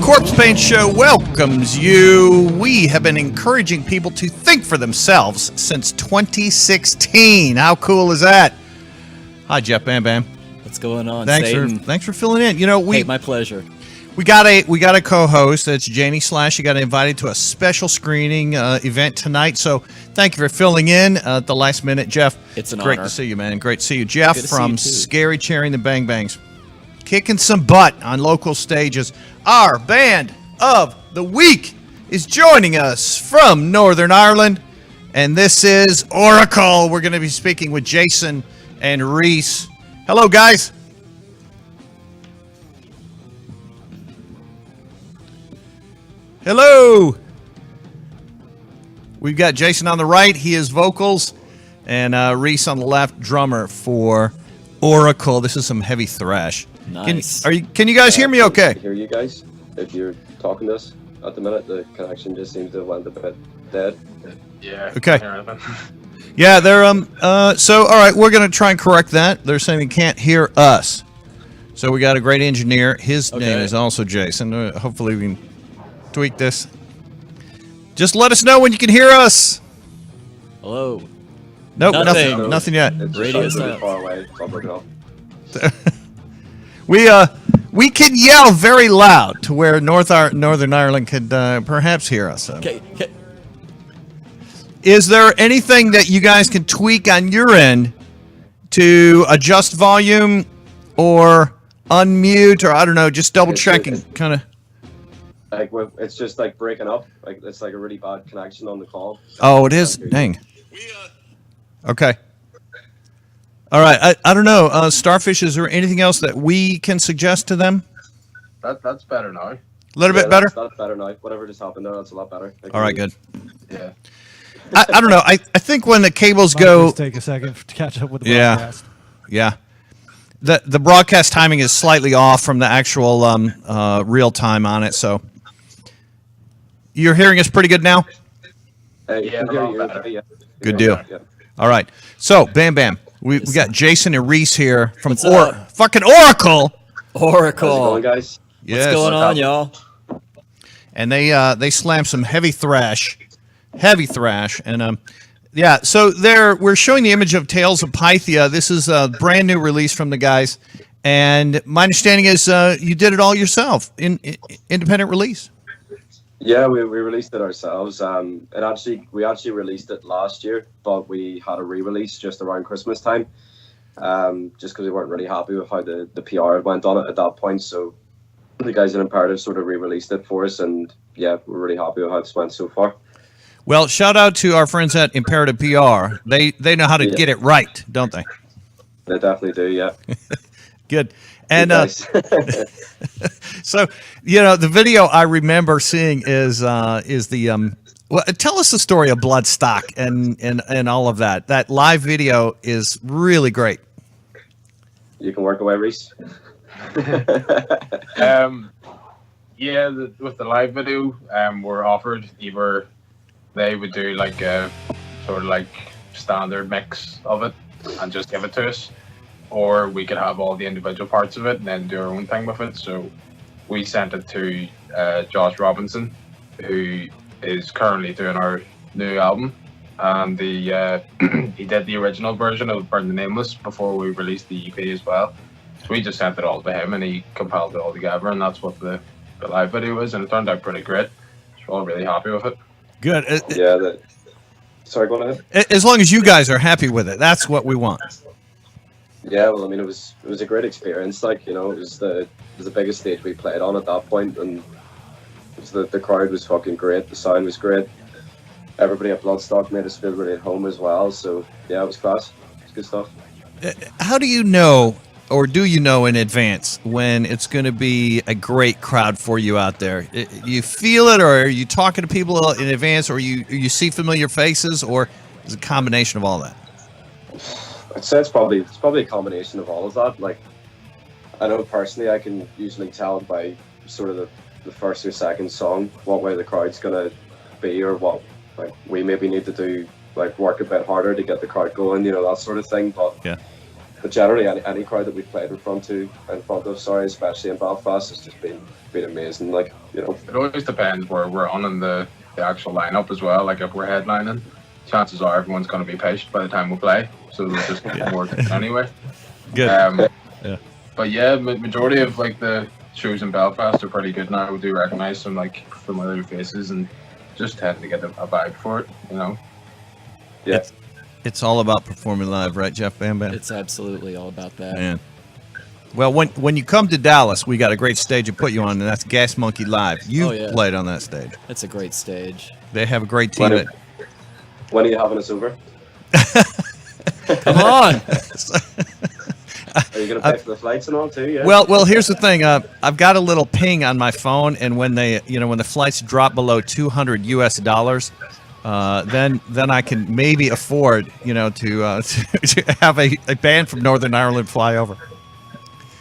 Corpsepaint Show welcomes you. We have been encouraging people to think for themselves since 2016. How cool is that? Hi, Jeff Bam Bam. What's going on? Thanks for filling in. You know, my pleasure. We got a co-host. That's Janie Slash. You got invited to a special screening event tonight. So thank you for filling in at the last minute, Jeff. It's an great honor. To see you, man. Great to see you, Jeff from Scary Cherry and the Bang Bangs, kicking some butt on local stages. Our band of the week is joining us from Northern Ireland, and this is Oracle. We're going to be speaking with Jason and Rhys. Hello, guys. Hello. We've got Jason on the right. He is vocals, and Rhys on the left, drummer for Oracle. This is some heavy thrash. Nice. Can you guys hear me okay? I hear you guys. If you're talking to us at the minute, the connection just seems to have went a bit dead. Yeah. Okay. Yeah, they're so all right, we're going to try and correct that. They're saying they can't hear us. So we got a great engineer. His name is also Jason. Hopefully we can tweak this. Just let us know when you can hear us. Hello. Nope, nothing yet. It's Radio just silence. far away. So I'll break it off. We can yell very loud to where Northern Ireland could perhaps hear us. Okay. Is there anything that you guys can tweak on your end to adjust volume or unmute, or I don't know, just double checking, kind of? Like it's just like breaking up. Like it's like a really bad connection on the call. Oh, it is. Dang. Okay. All right. I don't know. Starfish, is there anything else that we can suggest to them? That's better now. A little bit better? That's better now. Whatever just happened there, that's a lot better. All right, good. Yeah. I don't know. I think when the cables go... take a second to catch up with the broadcast. Yeah. The broadcast timing is slightly off from the actual real time on it, so... You're hearing us pretty good now? Yeah, Good deal. Yeah. All right. So, Bam Bam, we got Jason and Rhys here from fucking Oracle. Oracle. How's it going, guys? Yes. What's going on, y'all? And they slammed some heavy thrash, and yeah. So we're showing the image of Tales of Pythia. This is a brand new release from the guys, and my understanding is you did it all yourself in independent release. Yeah, we released it ourselves. We actually released it last year, but we had a re-release just around Christmas time, just because we weren't really happy with how the PR went on it at that point. So the guys at Imperative sort of re-released it for us, and yeah, we're really happy with how it's went so far. Well, shout out to our friends at Imperative PR. They know how to get it right, don't they? They definitely do, yeah. Good. And so, the video I remember seeing is the well, tell us the story of Bloodstock and all of that. That live video is really great. You can work away, Rhys. Yeah, with the live video, we're offered either they would do like a sort of like standard mix of it and just give it to us, or we could have all the individual parts of it and then do our own thing with it. So we sent it to Josh Robinson, who is currently doing our new album, and he did the original version of Burn the Nameless before we released the EP as well. So we just sent it all to him and he compiled it all together, and that's what the live video is, and it turned out pretty great. all really happy with it. Good. Yeah. Sorry, go on ahead. As long as you guys are happy with it, that's what we want. Yeah, well, I mean, it was a great experience. Like, you know, it was the biggest stage we played on at that point, and it was the crowd was fucking great. The sound was great. Everybody at Bloodstock made us feel really at home as well. So yeah, it was class. It was good stuff. How do you know, or do you know in advance when it's going to be a great crowd for you out there? You feel it, or are you talking to people in advance, or you see familiar faces, or is it a combination of all that? I'd say it's probably a combination of all of that. Like, I know personally, I can usually tell by sort of the first or second song what way the crowd's gonna be, or what like we maybe need to do, like work a bit harder to get the crowd going, you know, that sort of thing. But Yeah. But generally, any crowd that we've played in front of, especially in Belfast, has just been amazing. Like, you know, It always depends where we're on in the actual lineup as well. Like if we're headlining, chances are everyone's going to be patient by the time we play, so there's just more anyway. Good. Yeah. But yeah, majority of like the shows in Belfast are pretty good now. We do recognise some like familiar faces and just tend to get a vibe for it, you know. yeah. It's all about performing live, right, Jeff Bam Bam? It's absolutely all about that. Man. Well, when you come to Dallas, we got a great stage to put you on, and that's Gas Monkey Live. You played on that stage. It's a great stage. They have a great team. When are you having us over? Come on. Are you going to pay for the flights and all too? Yeah. Well, here's the thing. I've got a little ping on my phone, and when when the flights drop below $200 US, then I can maybe afford, to have a band from Northern Ireland fly over.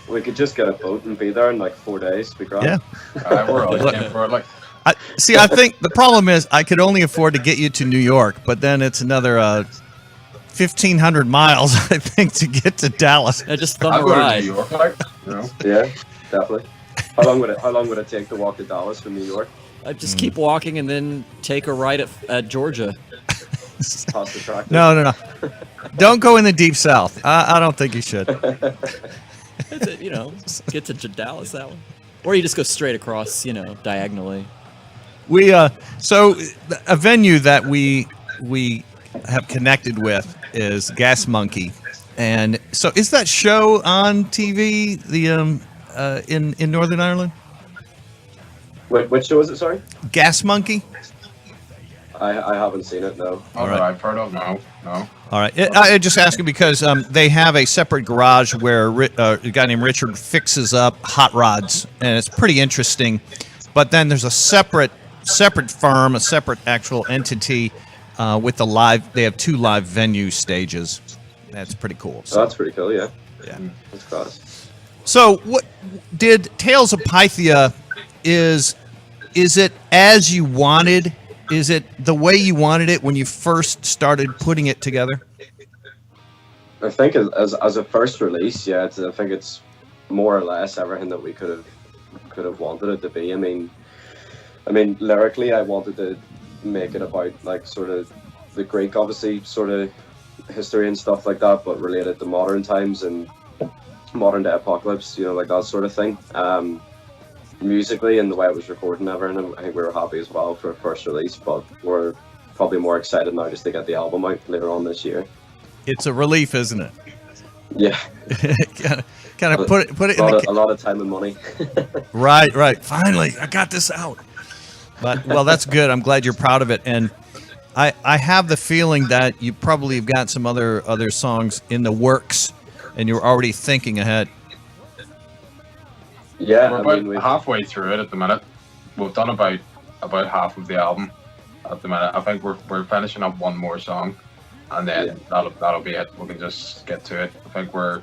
We could just get a boat and be there in like 4 days. Be grand. Yeah. We're always game for it. Like, I think the problem is I could only afford to get you to New York, but then it's another 1,500 miles, I think, to get to Dallas. Yeah, just I'll thumb a go to ride. New York, like, you know. Yeah, definitely. How long would it take to walk to Dallas from New York? I just keep walking and then take a ride at Georgia. Past the track. No. Don't go in the deep south. I don't think you should. That's it, get to Dallas that one. Or you just go straight across, diagonally. We so a venue that we have connected with is Gas Monkey, and so is that show on TV? The in Northern Ireland. Which show is it? Sorry. Gas Monkey. I haven't seen it. No. Oh, right. no, I've heard of no. All right. I just asking because they have a separate garage where a guy named Richard fixes up hot rods, and it's pretty interesting. But then there's a separate firm, a separate actual entity with the live. They have 2 live venue stages. That's pretty cool. So that's pretty cool. Yeah. Yeah. That's class. So what did Tales of Pythia is it as you wanted? Is it the way you wanted it when you first started putting it together? I think as a first release, yeah, I think it's more or less everything that we could have wanted it to be. I mean, lyrically, I wanted to make it about like sort of the Greek, obviously, sort of history and stuff like that, but related to modern times and modern day apocalypse, like that sort of thing. Musically and the way it was recorded and everything, I think we were happy as well for a first release, but we're probably more excited now just to get the album out later on this year. It's a relief, isn't it? Yeah. kind of put it in a lot of time and money. Right. Finally, I got this out. But well, that's good. I'm glad you're proud of it, and I have the feeling that you probably have got some other songs in the works, and you're already thinking ahead. Yeah, We're about halfway through it at the minute. We've done about half of the album at the minute. I think we're finishing up one more song, and then that'll be it. We can just get to it. I think we're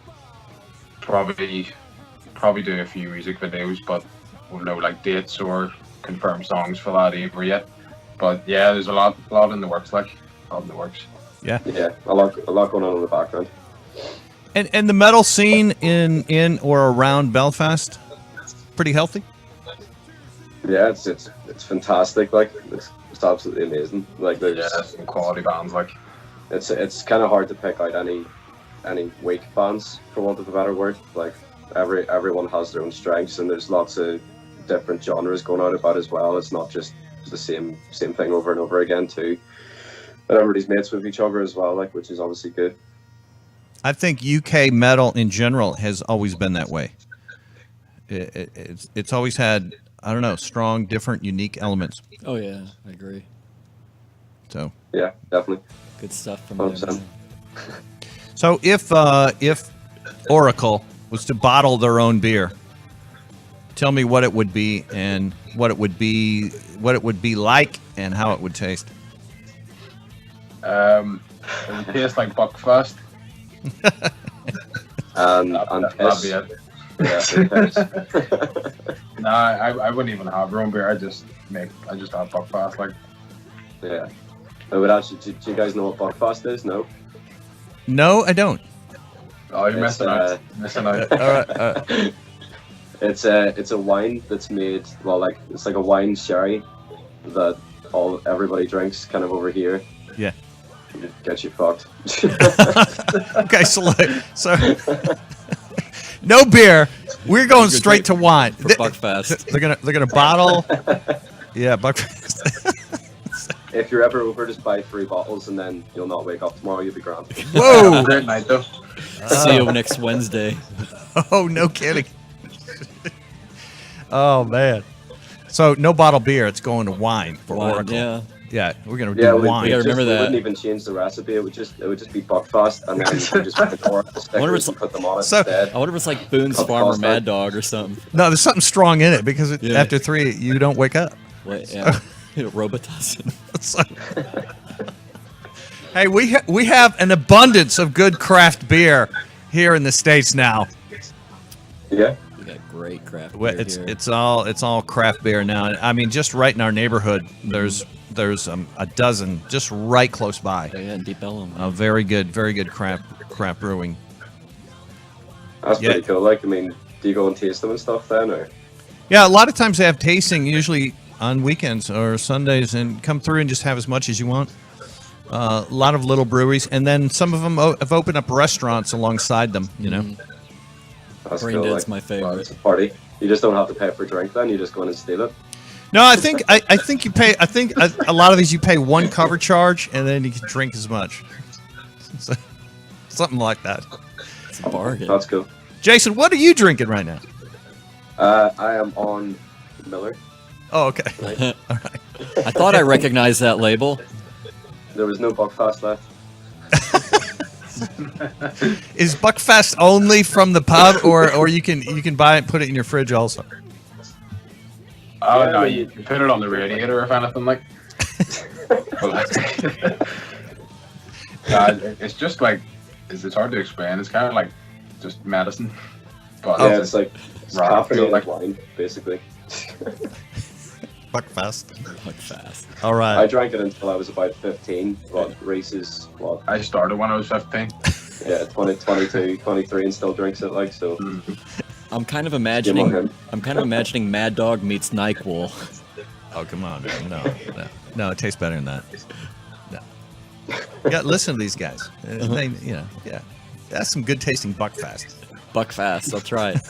probably do a few music videos, but we'll know like dates or confirmed songs for that either yet. But yeah, there's a lot in the works, a lot in the works. Yeah, a lot going on in the background. And the metal scene in or around Belfast, pretty healthy. Yeah, it's fantastic. Like it's absolutely amazing. Like there's some quality bands. Like it's kind of hard to pick out any weak bands, for want of a better word. Like everyone has their own strengths, and there's lots of different genres going out about as well. It's not just It's the same thing over and over again too. And everybody's mates with each other as well, like, which is obviously good. I think UK metal in general has always been that way. It's always had, I don't know, strong, different, unique elements. Oh yeah, I agree. So Yeah, definitely. Good stuff from 100%. them. so if Oracle was to bottle their own beer, tell me what it would be and what it would be like and how it would taste. It would taste like Buckfast. And That'd piss. be it. Yeah, Nah, I wouldn't even have your own beer. I just have Buckfast. Like, yeah. I would actually. Do you guys know what Buckfast is? No. No, I don't. oh, you're It's, missing out. Missing out. All right, It's a wine that's made, well, like, it's like a wine sherry that everybody drinks kind of over here. yeah. It gets you fucked. Okay, so no beer. We're going Good straight to drink wine. for Buckfast. They're gonna bottle. Yeah, Buckfast. If you're ever over, just buy 3 bottles and then you'll not wake up tomorrow. You'll be grand. Whoa! Great night though. See you next Wednesday. Oh, no kidding. Oh man. So no bottle beer. It's going to wine for Wine, Oracle. yeah. Yeah, we're gonna Yeah, do we wine. gotta remember we that. wouldn't even change the recipe. It would just be Buckfast, and then we just put the Oracle wonder if stickers and put them on it So- instead. I wonder if it's like Boone's Buckfast, Farmer like- Mad Dog or something. No, there's something strong in it because Yeah. after 3 you don't wake up. What? Yeah. Robitussin. So- hey, we have an abundance of good craft beer here in the States now. Yeah. We got great craft Well, beer It's here. it's all craft beer now. I mean, just right in our neighborhood, there's a dozen just right close by. Oh, yeah, in Deep Ellum. Very good craft brewing. That's Yeah. pretty cool. Like, I mean, do you go and taste them and stuff then, or? Yeah, a lot of times they have tasting, usually on weekends or Sundays, and come through and just have as much as you want. A lot of little breweries, and then some of them have opened up restaurants alongside them. You know. That's Brain cool. Dead's Like, my favorite. Well, it's a party. You just don't have to pay for a drink then. You just go in and steal it. No, I think you pay. I think a lot of these you pay one cover charge, and then you can drink as much. So, something like that. It's a bargain. That's cool. Jason, what are you drinking right now? I am on Miller. Oh, okay. I thought I recognized that label. There was no Buckfast left. Is Buckfast only from the pub, or you can buy it and put it in your fridge also? Oh Yeah, no, I you mean- can put it on the radiator if anything like. It's just like it's hard to explain. It's kind of like just medicine, but Yeah, it's like Right, caffeinated like- wine, basically. Buckfast. Buckfast. All I right. drank it until I was about 15. But Rhys is, what, I started when I was 15. yeah, 20, 22, 23 and still drinks it, like, so. I'm kind of Good on imagining. him. I'm kind of imagining Mad Dog meets NyQuil. Oh, come on. No, it tastes better than that. No. Yeah, listen to these guys. They, yeah. That's some good tasting Buckfast. Buckfast. I'll try it.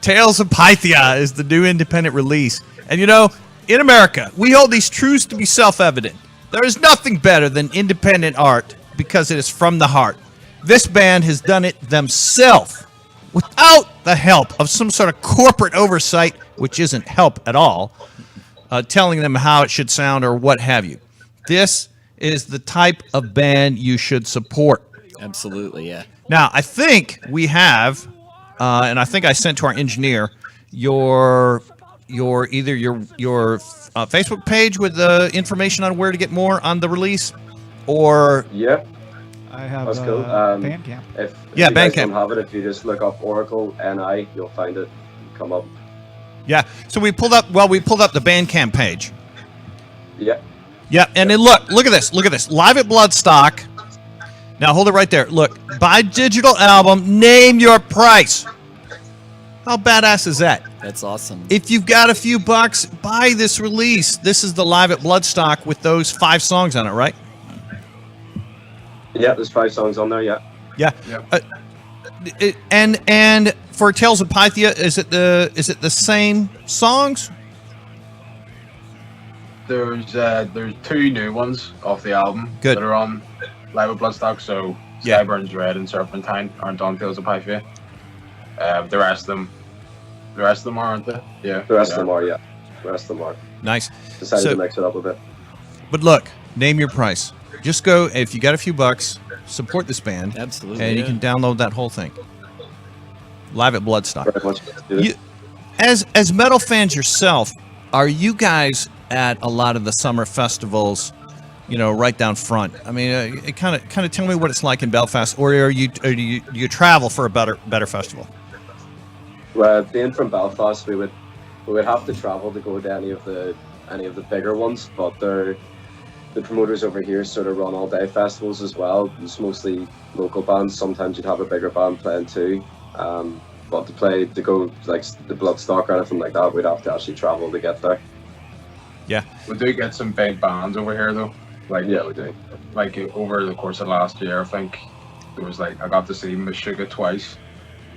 Tales of Pythia is the new independent release. And in America, we hold these truths to be self-evident. There is nothing better than independent art because it is from the heart. This band has done it themselves without the help of some sort of corporate oversight, which isn't help at all, telling them how it should sound or what have you. This is the type of band you should support. Absolutely, yeah. Now, I think we have, and I think I sent to our engineer your Facebook page with the information on where to get more on the release, or Yeah, I have That's cool. Bandcamp. if Yeah, you guys Bandcamp. don't have it, if you just look up Oracle NI, you'll find it come up. yeah. So we pulled up the Bandcamp page. Yeah, Yeah, and then look at this, live at Bloodstock. Now hold it right there. Look, buy digital album, name your price. How badass is that? That's awesome. If you've got a few bucks, buy this release. This is the live at Bloodstock with those 5 songs on it, right? yeah, there's 5 songs on there, yeah. Yeah. Yep. And for Tales of Pythia, is it the same songs? There's two new ones off the album Good. that are on live with Bloodstock. So Yeah. Sky Burns Red and Serpentine aren't on Tales of Pythia. The rest of them aren't they? Yeah. The rest of them are, yeah. The rest of them are. Nice. Decided So- to mix it up a bit. But look, name your price. Just go, if you got a few bucks, support this band. Absolutely, And you yeah. can download that whole thing. Live at Bloodstock. Very much. You, as metal fans yourself, are you guys at a lot of the summer festivals, right down front? I mean, kind of tell me what it's like in Belfast, or do you travel for a better festival? Well, being from Belfast, we would have to travel to go to any of the bigger ones, but the promoters over here sort of run all day festivals as well. It's mostly local bands. Sometimes you'd have a bigger band playing too. But to go like the Bloodstock or anything like that, we'd have to actually travel to get there. Yeah. We do get some big bands over here though. Like Yeah, we do. Like over the course of last year, I think there was I got to see Meshuggah twice.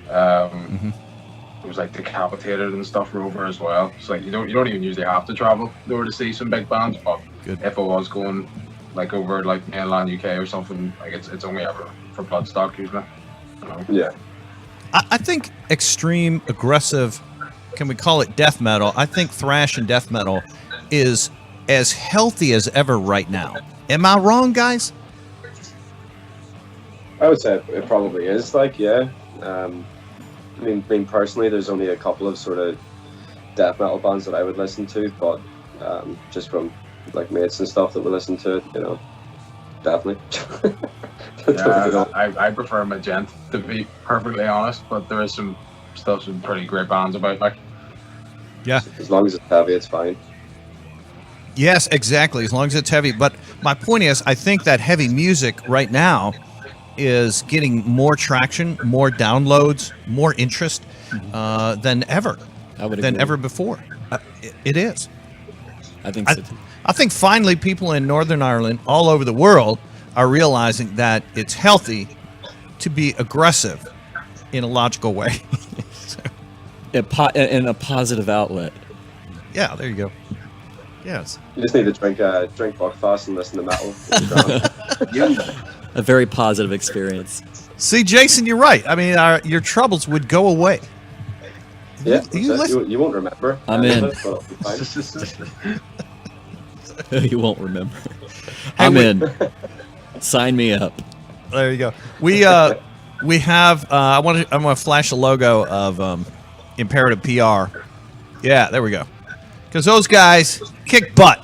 It was Decapitated and stuff were over as well. So you don't even usually have to travel over to see some big bands. But Good. if I was going over mainland UK or something, it's only ever for Bloodstock usually. Yeah. I think extreme, aggressive, can we call it death metal? I think thrash and death metal is as healthy as ever right now. Am I wrong, guys? I would say it probably is. Yeah. I mean, personally, there's only a couple of sort of death metal bands that I would listen to, but just from mates and stuff that would listen to it, definitely. Yeah, I prefer Magent to be perfectly honest, but there is some pretty great bands about Yeah. As long as it's heavy, it's fine. Yes, exactly. As long as it's heavy. But my point is, I think that heavy music right now is getting more traction, more downloads, more interest than ever, I would than agree. ever before. It is. I think so too. I think finally people in Northern Ireland, all over the world, are realizing that it's healthy to be aggressive in a logical way. In a positive outlet. Yeah, there you go. Yes. You just need to drink Buckfast and listen to metal. A very positive experience. See, Jason, you're right. I mean, your troubles would go away. Yeah, You listen- you won't remember. I'm any of in. it, but it'll be fine. You won't remember. Hey, I'm we- in. Sign me up. There you go. We have. I'm gonna flash a logo of Imperative PR. Yeah, there we go. Because those guys kick butt.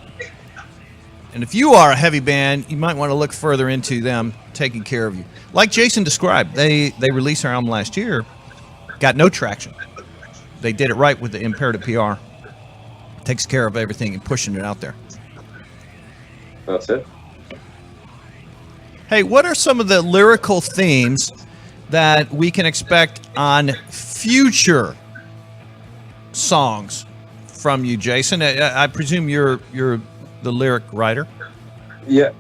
And if you are a heavy band, you might want to look further into them taking care of you. Like Jason described, they released our album last year, got no traction. They did it right with the Imperative PR. Takes care of everything and pushing it out there. That's it. Hey, what are some of the lyrical themes that we can expect on future songs from you, Jason? I presume you're the lyric writer. Yeah.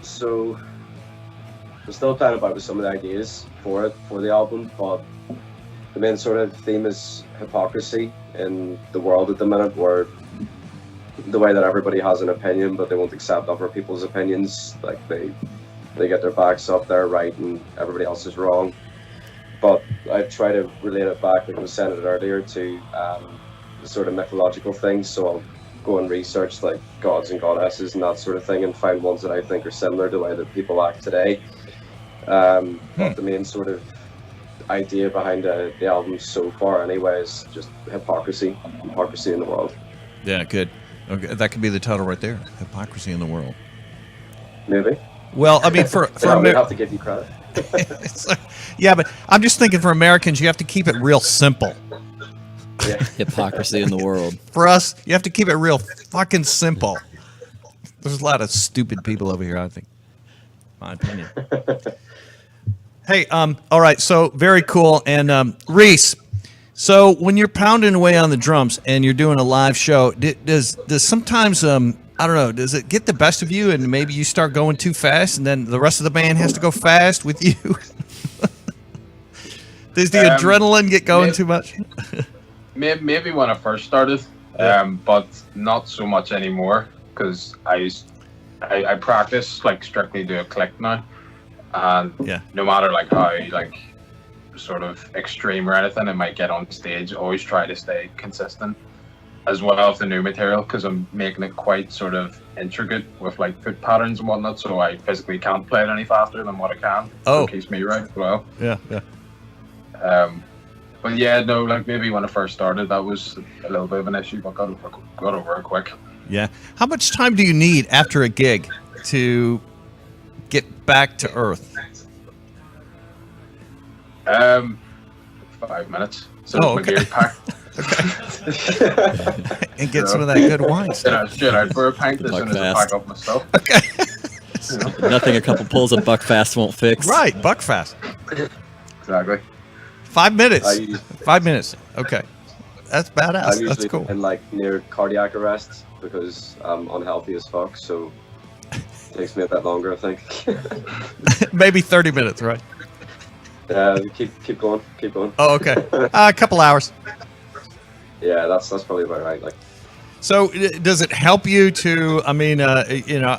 So we're still playing about with some of the ideas for the album, but the main sort of theme is hypocrisy in the world at the minute, where the way that everybody has an opinion, but they won't accept other people's opinions. They get their backs up, they're right, and everybody else is wrong. But I try to relate it back, like I was saying it earlier, to the sort of mythological things. So I'll go and research gods and goddesses and that sort of thing, and find ones that I think are similar to the way that people act today. But the main sort of idea behind the album so far, anyway, is just hypocrisy in the world. Yeah, good. Okay, that could be the title right there. Hypocrisy in the world. Maybe. Well, I mean, for We have to give you credit. yeah, but I'm just thinking for Americans, you have to keep it real simple. Yeah. Hypocrisy in the world. For us, you have to keep it real fucking simple. There's a lot of stupid people over here, I think. My opinion. Hey, all right, so very cool. And Rhys, so when you're pounding away on the drums and you're doing a live show, does sometimes I don't know, does it get the best of you and maybe you start going too fast and then the rest of the band has to go fast with you? Does the adrenaline get going too much? Maybe when I first started, but not so much anymore because I practice like strictly do a click now, and no matter like how like sort of extreme or anything I might get on stage, always try to stay consistent as well with the new material because I'm making it quite sort of intricate with like foot patterns and whatnot, so I physically can't play it any faster than what I can. So it keeps me right as well. Yeah. But yeah, no, like maybe when I first started, that was a little bit of an issue, but got over it quick. Yeah. How much time do you need after a gig to get back to earth? 5 minutes. So my gear's packed. And get some of that good wine stuff. Shit, I'd for a pint as soon as I pack up my stuff. Okay. Nothing a couple pulls of Buckfast won't fix. Right, Buckfast. Exactly. 5 minutes. 5 minutes. Okay. That's badass. I'm That's usually cool. in like near cardiac arrest because I'm unhealthy as fuck, so it takes me a bit longer, I think. Maybe 30 minutes, right? Keep going. Oh, okay. A couple hours. Yeah, that's probably about right. Like, so does it help you to, I mean, I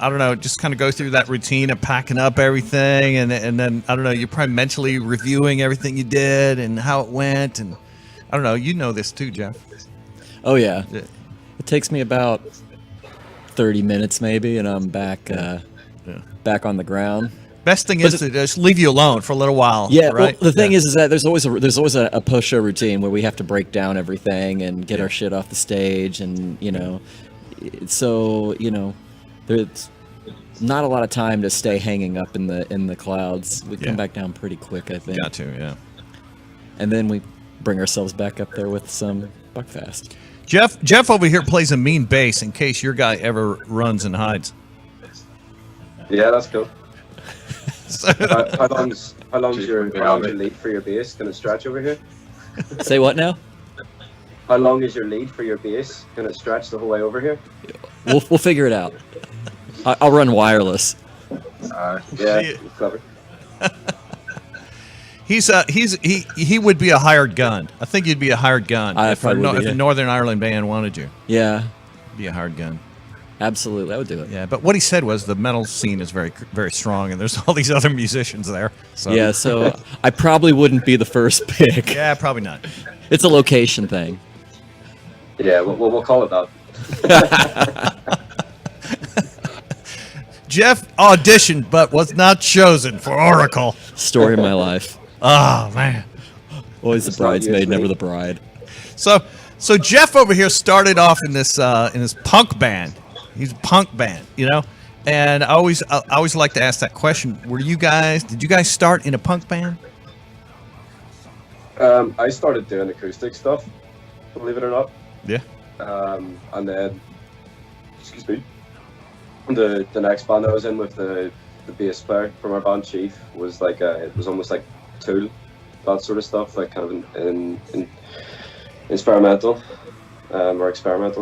don't know, just kind of go through that routine of packing up everything and then, I don't know, you're probably mentally reviewing everything you did and how it went. And I don't know, you know this too, Jeff. Oh, yeah. It takes me about 30 minutes maybe, and I'm back back on the ground. Best thing is to just leave you alone for a little while. Yeah, right? well, the thing is that there's always a post-show routine where we have to break down everything and get our shit off the stage, and so there's not a lot of time to stay hanging up in the clouds. We come back down pretty quick, I think. Got to, yeah. And then we bring ourselves back up there with some Buckfast. Jeff over here plays a mean bass in case your guy ever runs and hides. yeah, that's cool. How long's your lead for your bass? Can it stretch over here? Say what now? How long is your lead for your bass? Can it stretch the whole way over here? We'll figure it out. I'll run wireless. Yeah, clever. He would be a hired gun. I think you'd be a hired gun if a Northern Ireland band wanted you. Yeah, be a hired gun. Absolutely, I would do it. Yeah, but what he said was the metal scene is very, very strong, and there's all these other musicians there. So. Yeah, so I probably wouldn't be the first pick. Yeah, probably not. It's a location thing. Yeah, we'll call it that. Jeff auditioned, but was not chosen for Oracle. Story of my life. Oh man, always the bridesmaid, never the bride. So Jeff over here started off in this punk band. He's a punk band, and I always like to ask that question. Did you guys start in a punk band? I started doing acoustic stuff, believe it or not. Yeah. And then, excuse me, the next band I was in with the bass player from our band, Chief, was like it was almost like Tool, that sort of stuff, like kind of in experimental,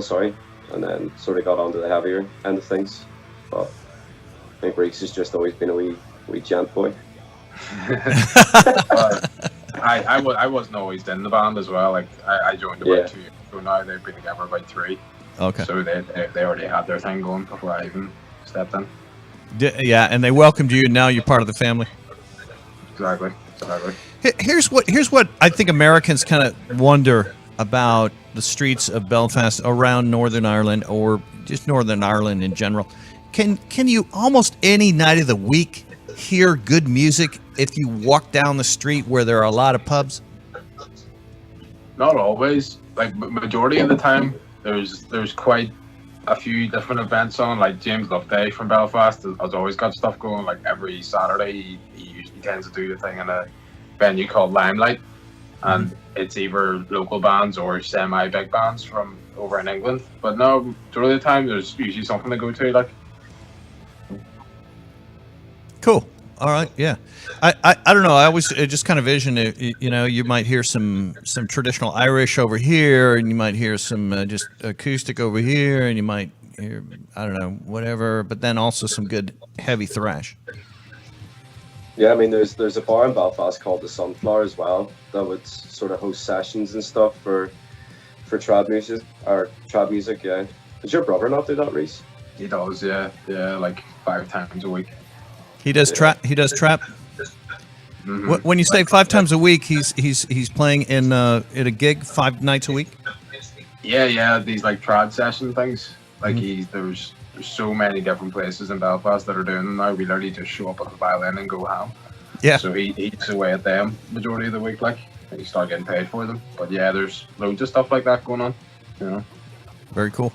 sorry. And then sort of got onto the heavier end of things. But I think Rhys has just always been a wee gent boy. I wasn't always in the band as well. Like I joined about 2 years ago now. They've been together about 3. Okay. So they already had their thing going before I even stepped in. Yeah, and they welcomed you, and now you're part of the family. Exactly. Here's what I think Americans kind of wonder about the streets of Belfast around Northern Ireland, or just Northern Ireland in general. Can you almost any night of the week hear good music if you walk down the street where there are a lot of pubs? Not always. Like majority of the time, there's quite a few different events on. Like James Loveday from Belfast has always got stuff going. Like every Saturday, he usually tends to do a thing in a venue called Limelight, and it's either local bands or semi-big bands from over in England. But no, majority of the time, there's usually something to go to. Like, cool. All right, yeah. I don't know. I always just kind of vision, you might hear some traditional Irish over here, and you might hear some just acoustic over here, and you might hear, I don't know, whatever, but then also some good heavy thrash. Yeah, I mean, there's a bar in Belfast called the Sunflower as well that would sort of host sessions and stuff for for trad music, yeah. Does your brother not do that, Rhys? He does, yeah, like 5 times a week. He does trap. He does trap. Mhm. When you say 5 times a week, he's playing in a gig 5 nights a week. Yeah, these like trad session things. Like there's so many different places in Belfast that are doing them now. We literally just show up with a violin and go ham. Yeah. So he's away at them majority of the week, like, and you start getting paid for them. But yeah, there's loads of stuff like that going on. You know. Very cool.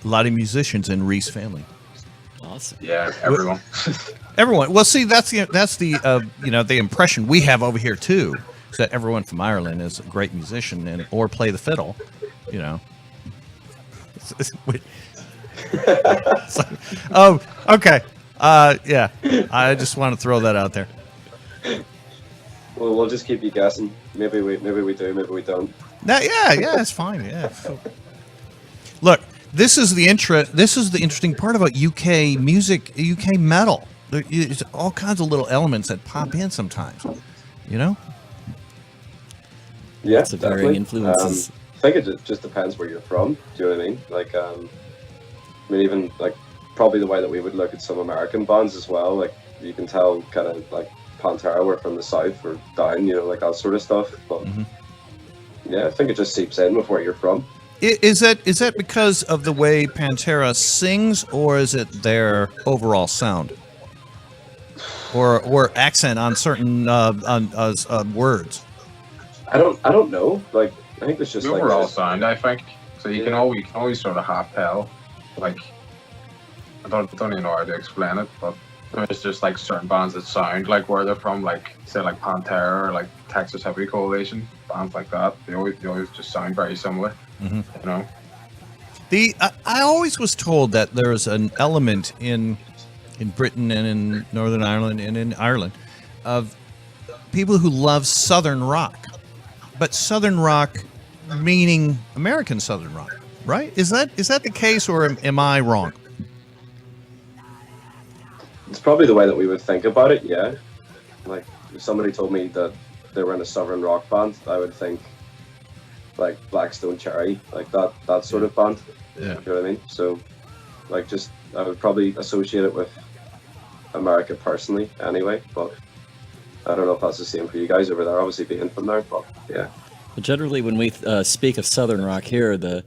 A lot of musicians in Rhys family. Awesome. Yeah, everyone. Everyone. Well, see, that's the the impression we have over here too, is that everyone from Ireland is a great musician or play the fiddle. You know. Oh, okay. Yeah. I just want to throw that out there. Well, we'll just keep you guessing. Maybe we do, maybe we don't. Yeah, it's fine. Yeah. Look, this is the interesting part about UK music, UK metal. There's all kinds of little elements that pop in sometimes. You know? Yeah, Lots of varying definitely. influences. I think it just depends where you're from. Do you know what I mean? Like, I mean, even like probably the way that we would look at some American bands as well. Like, you can tell kind of like Pantera were from the south or down, like that sort of stuff. But yeah, I think it just seeps in with where you're from. Is that because of the way Pantera sings, or is it their overall sound, or accent on certain words? I don't know. Like, I think it's just The like overall this. sound, I think. So you can always sort of half tell. Like, I don't even know how to explain it, but there's just like certain bands that sound like where they're from, like say like Pantera or like Texas Hippie Coalition, bands like that. They always just sound very similar. You know. I always was told that there's an element in Britain and in Northern Ireland and in Ireland of people who love Southern rock, but Southern rock meaning American Southern rock, right? Is that the case, or am I wrong? It's probably the way that we would think about it. Yeah, like if somebody told me that they were in a Southern rock band, I would think like Blackstone Cherry, like that sort of band. Yeah. You know what I mean? So, like, just I would probably associate it with America personally, anyway. But I don't know if that's the same for you guys over there. Obviously, being from there, but yeah. But generally, when we speak of Southern rock here, the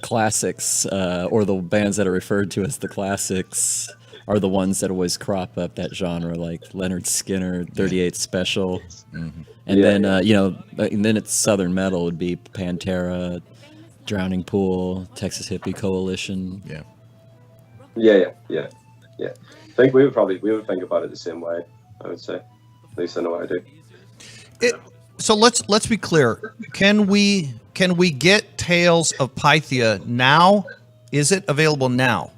classics or the bands that are referred to as the classics are the ones that always crop up that genre, like Leonard Skinner, 38 Special, and then and then it's Southern metal would be Pantera, Drowning Pool, Texas Hippie Coalition. Yeah. I think we would think about it the same way. I would say, at least I know I do. So let's be clear. Can we get Tales of Pythia now? Is it available now?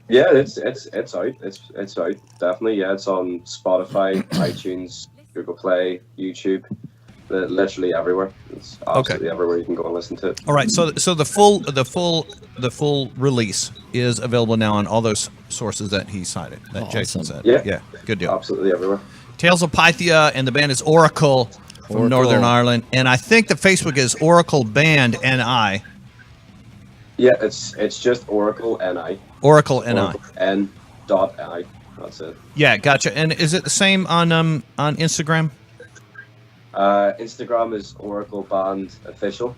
Yeah, it's out. It's out. Definitely. Yeah, it's on Spotify, iTunes, Google Play, YouTube, literally everywhere. It's absolutely everywhere you can go and listen to it. All right. So the full release is available now on all those sources that he cited, that Jason said. Yeah. Good deal. Absolutely everywhere. Tales of Pythia, and the band is Oracle from Northern Ireland, and I think the Facebook is Oracle Band NI. Yeah, it's just Oracle NI. Oracle NI. Oracle N.I. That's it. Yeah, gotcha. And is it the same on Instagram? Instagram is Oracle Band Official.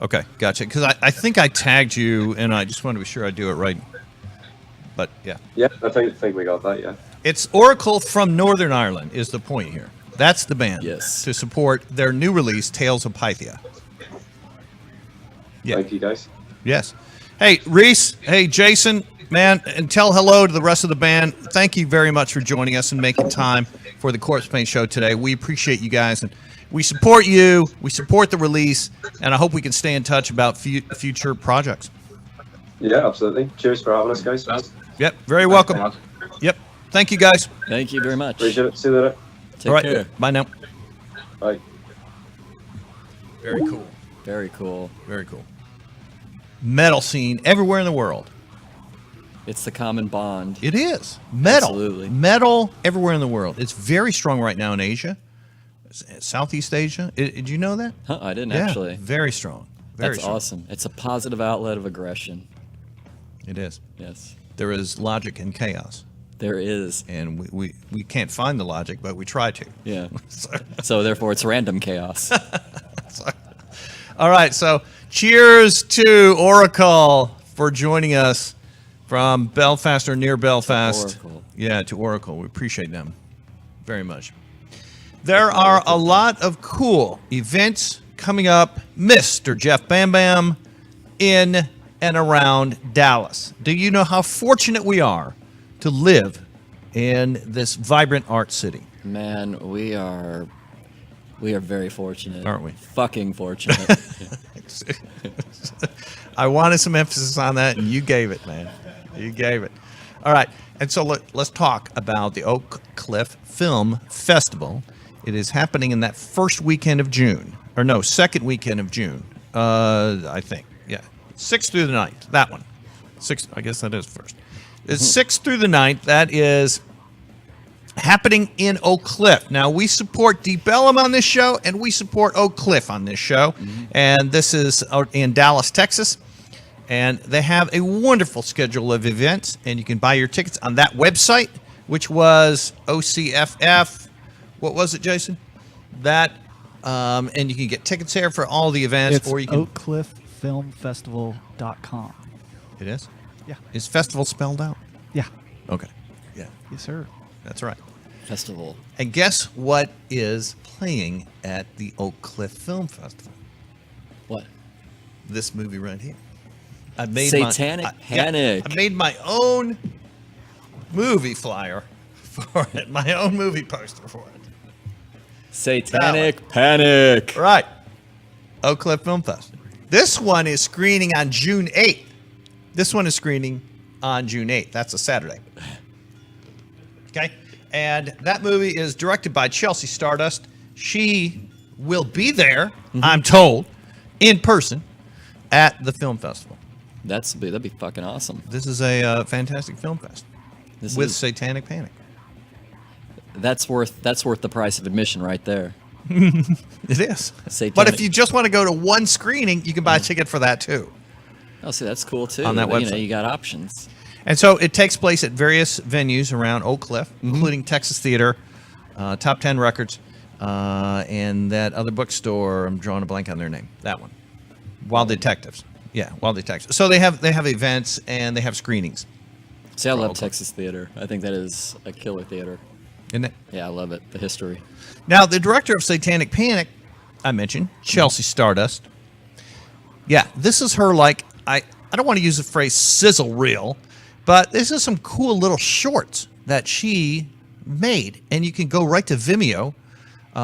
Okay, gotcha. Because I think I tagged you, and I just want to be sure I do it right. But yeah. Yeah, I think we got that. Yeah. It's Oracle from Northern Ireland is the point here. That's the band. Yes. To support their new release, Tales of Pythia. Yeah. Thank you, guys. Yes. Hey, Rhys. Hey, Jason. Man, and tell hello to the rest of the band. Thank you very much for joining us and making time for the Corpsepaint Show today. We appreciate you guys, and we support you. We support the release, and I hope we can stay in touch about future projects. Yeah, absolutely. Cheers for having us, guys. Yep. Very welcome. Yep. Thank you, guys. Thank you very much. Appreciate it. See you later. Take All right. care. Bye now. Bye. Very cool. Very cool. Very cool. Metal scene everywhere in the world. It's the common bond. It is. Metal. Absolutely. Metal everywhere in the world. It's very strong right now in Asia. Southeast Asia. Did you know that? Huh, I didn't Yeah, actually. very strong. Very That's strong. awesome. It's a positive outlet of aggression. It is. Yes, There is logic in chaos, there is. and we can't find the logic, but we try to. Yeah. So- So therefore, it's random chaos. All right, so cheers to Oracle for joining us from Belfast or near Belfast. Oracle. Yeah, to Oracle. We appreciate them very much. There are a lot of cool events coming up. Mr. Jeff Bam Bam in and around Dallas. Do you know how fortunate we are to live in this vibrant art city? Man, we are very fortunate, Aren't we? Fucking fortunate. I wanted some emphasis on that, and you gave it, man. You gave it. All right, and so let's talk about the Oak Cliff Film Festival. It is happening in that first weekend of June, or no, second weekend of June, I think. Yeah, 6th through the 9th, that one. 6th, I guess that is first. It's 6th through the 9th. That is happening in Oak Cliff. Now, we support Deep Ellum on this show, and we support Oak Cliff on this show. And this is out in Dallas, Texas. And they have a wonderful schedule of events, and you can buy your tickets on that website, which was OCFF. What was it, Jason? That, and you can get tickets there for all the events, It's or you can. oakcliffilmfestival.com. It is. Yeah. Is festival spelled out? Yeah. Okay. Yeah, Yes, sir. that's right. Festival. And guess what is playing at the Oak Cliff Film Festival? What? This movie right here. I made Satanic Panic. I made my own movie flyer for it, my own movie poster for it. Satanic Panic. Right. Oak Cliff Film Festival. This one is screening on June 8th. This one is screening on June 8th. That's a Saturday. Okay. And that movie is directed by Chelsea Stardust. She will be there, I'm told, in person at the film festival. That'd be fucking awesome. This is a fantastic film fest This with is, Satanic Panic. that's worth the price of admission right there. It is. Satanic. But if you just want to go to one screening, you can buy a ticket for that too. Oh, see, that's cool too. On that You know, website. you got options. And so it takes place at various venues around Oak Cliff, including Texas Theater, Top 10 Records, and that other bookstore. I'm drawing a blank on their name. That one. Wild Detectives. Yeah, Wild Detectives. So they have events and they have screenings. See, I love Oak Cliff. Texas theater. I think that is a killer theater. Isn't it? Yeah, I love it. The history. Now, the director of Satanic Panic, I mentioned, Chelsea Stardust. Yeah, this is her, like, I don't want to use the phrase sizzle reel, but this is some cool little shorts that she made. And you can go right to Vimeo,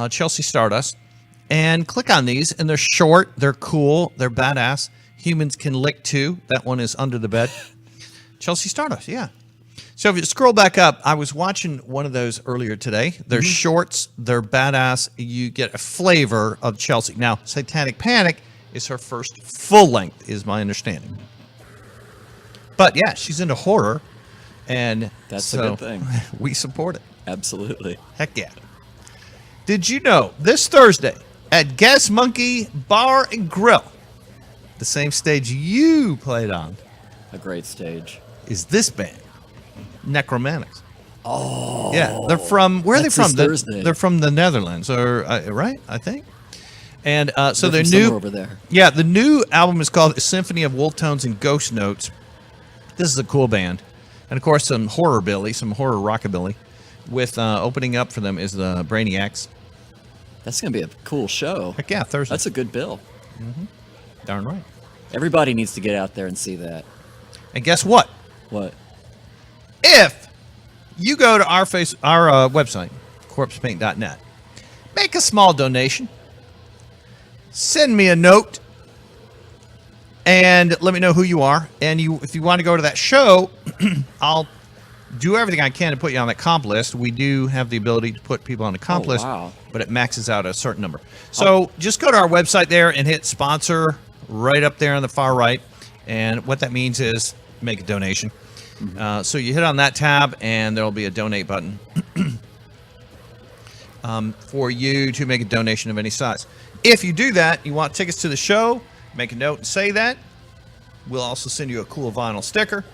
Chelsea Stardust, and click on these. And they're short, they're cool, they're badass. Humans Can Lick Too. That one is under the bed. Chelsea Stardust, yeah. So if you scroll back up, I was watching one of those earlier today. They're shorts, they're badass. You get a flavor of Chelsea. Now, Satanic Panic is her first full length, is my understanding. But yeah, she's into horror, and That's so a good thing. We support it. Absolutely. Heck yeah. Did you know this Thursday at Gas Monkey Bar and Grill, the same stage you played on, A great stage. is this band, Necromantics. Oh, yeah, they're from where are they That's from? this Thursday. They're from the Netherlands, or right? I think. And so They're their from new somewhere over there. yeah, the new album is called Symphony of Wolf Tones and Ghost Notes. This is a cool band, and of course some horror rockabilly. With opening up for them is the Brainiacs. That's gonna be a cool show. Heck yeah, Thursday. That's a good bill. Darn right. Everybody needs to get out there and see that. And guess what? What? If you go to our website, corpsepaint.net, make a small donation, send me a note, and let me know who you are. And if you want to go to that show, I'll do everything I can to put you on that comp list. We do have the ability to put people on the comp Oh, list, wow. but it maxes out a certain number. So just go to our website there and hit sponsor right up there on the far right. And what that means is make a donation. So you hit on that tab, and there will be a donate button. for you to make a donation of any size. If you do that, you want tickets to the show, make a note and say that. We'll also send you a cool vinyl sticker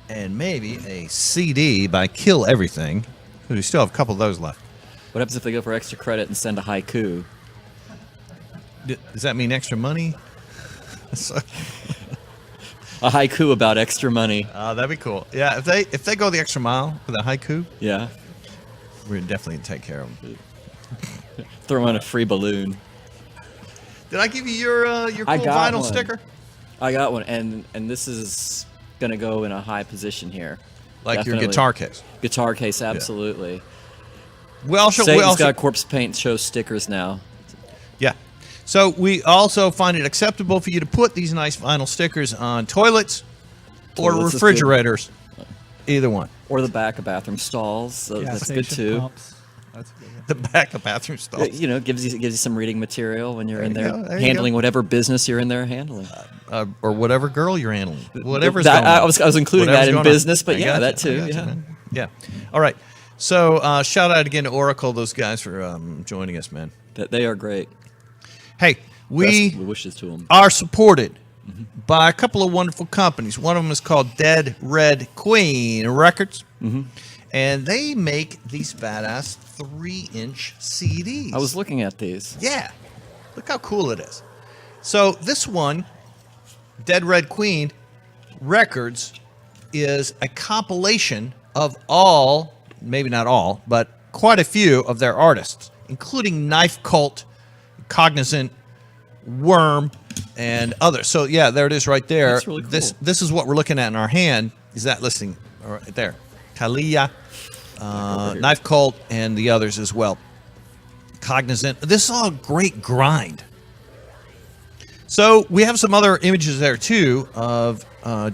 and maybe a CD by Kill Everything, because we still have a couple of those left. What happens if they go for extra credit and send a haiku? Does that mean extra money? A haiku about extra money. That'd be cool. Yeah, if they go the extra mile with a haiku, Yeah. we're definitely going to take care of them. Throw in a free balloon. Did I give you your cool I got vinyl one. sticker? I got one, and this is gonna go in a high position here. Like Definitely. your guitar case. Guitar case, absolutely. Satan's got Corpsepaint Show stickers now. Yeah. So we also find it acceptable for you to put these nice vinyl stickers on toilets or Toilets is refrigerators. Either one. Or the back of bathroom stalls. So Gas that's good station too. pumps. That's a good one. The back of bathroom stalls. You know, gives you some reading material when you're in There there, you go, there you handling go. whatever business you're in there handling. Or whatever girl you're handling. Whatever's That- going on. I was including Whatever's that in going on. business, but I yeah, got that you. too. I got you, Yeah. man. Yeah. All right. So shout out again to Oracle, those guys, for joining us, man. That they are great. Hey, we Best wishes to them. are supported by a couple of wonderful companies. One of them is called Dead Red Queen Records. And they make these badass 3-inch CDs. I was looking at these. Yeah. Look how cool it is. So this one, Dead Red Queen Records, is a compilation of all, maybe not all, but quite a few of their artists, including Knife Cult, Cognizant, Worm, and others. So yeah, there it is right there. That's really cool. This is what we're looking at in our hand. Is that listing right there? Talia, Knife Cult, and the others as well. Cognizant. This is all great grind. So we have some other images there too of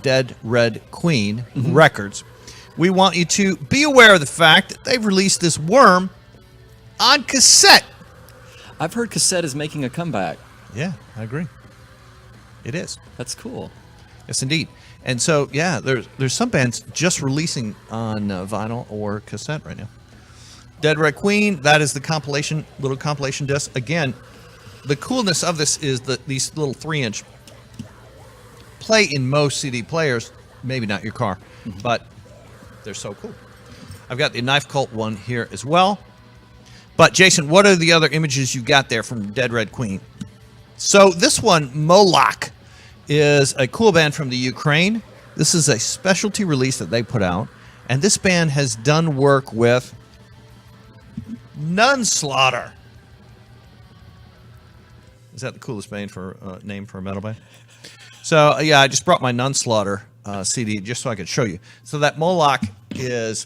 Dead Red Queen Records. We want you to be aware of the fact that they've released this Worm on cassette. I've heard cassette is making a comeback. Yeah, I agree. It is. That's cool. Yes, indeed. And so, yeah, there's some bands just releasing on vinyl or cassette right now. Dead Red Queen, that is the little compilation disc. Again, the coolness of this is that these little 3-inch play in most CD players, maybe not your car, but they're so cool. I've got the Knife Cult one here as well. But, Jason, what are the other images you got there from Dead Red Queen? So this one, Moloch, is a cool band from the Ukraine. This is a specialty release that they put out. And this band has done work with Nunslaughter. Is that the coolest band name for a metal band? So, yeah, I just brought my Nunslaughter CD just so I could show you. So that Moloch is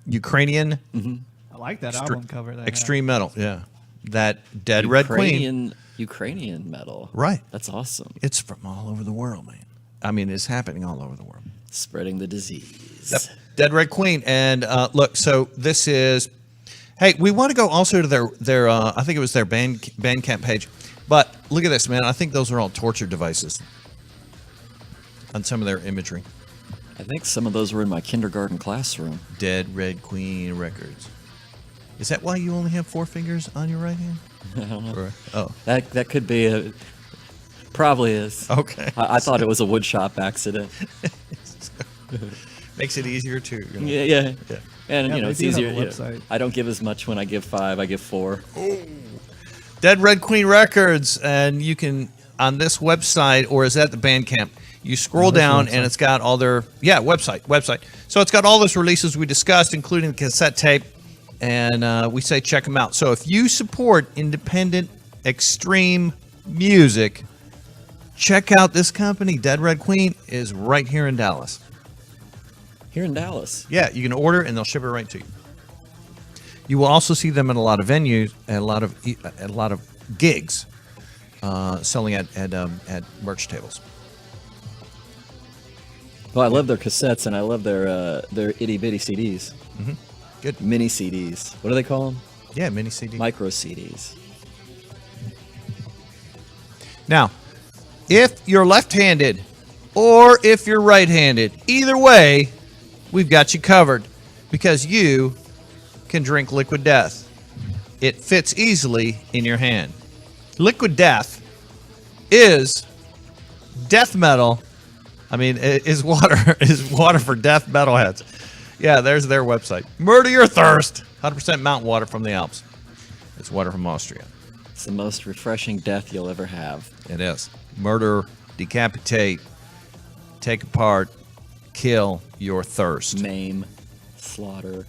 Ukrainian I like that album cover. They extreme metal. Yeah. That Dead Red Queen. Ukrainian metal. Right. That's awesome. It's from all over the world, man. I mean, it's happening all over the world. Spreading the disease. Yep. Dead Red Queen. And look, so this is, hey, we want to go also to their I think it was their Bandcamp page. But look at this, man. I think those are all torture devices on some of their imagery. I think some of those were in my kindergarten classroom. Dead Red Queen Records. Is that why you only have 4 fingers on your right hand? I don't know. Or, oh, That could be probably is. okay. I thought it was a wood shop accident. Makes it easier too. You know? Yeah. Yeah. And Yeah, you know, they it's do have easier. a you know, website. I don't give as much when I give 5. I give 4. Dead Red Queen Records, and you can on this website, or is that the Bandcamp? You scroll down and it's got all their website. So it's got all those releases we discussed, including the cassette tape, and we say check them out. So if you support independent extreme music, check out this company. Dead Red Queen is right here in Dallas. Here in Dallas. Yeah, you can order and they'll ship it right to you. You will also see them at a lot of venues, at a lot of gigs, selling at merch tables. Well, I love their cassettes and I love their itty bitty CDs. Good. Mini CDs. What do they call them? Yeah, mini CD. Micro CDs. Now, if you're left-handed or if you're right-handed, either way, we've got you covered because you can drink liquid death. it fits easily in your hand. Liquid Death is death metal. I mean, is water for death metalheads. Yeah, there's their website. Murder your thirst. 100% mountain water from the Alps. It's water from Austria. It's the most refreshing death you'll ever have. It is. Murder, decapitate, take apart, kill your thirst. Maim, slaughter.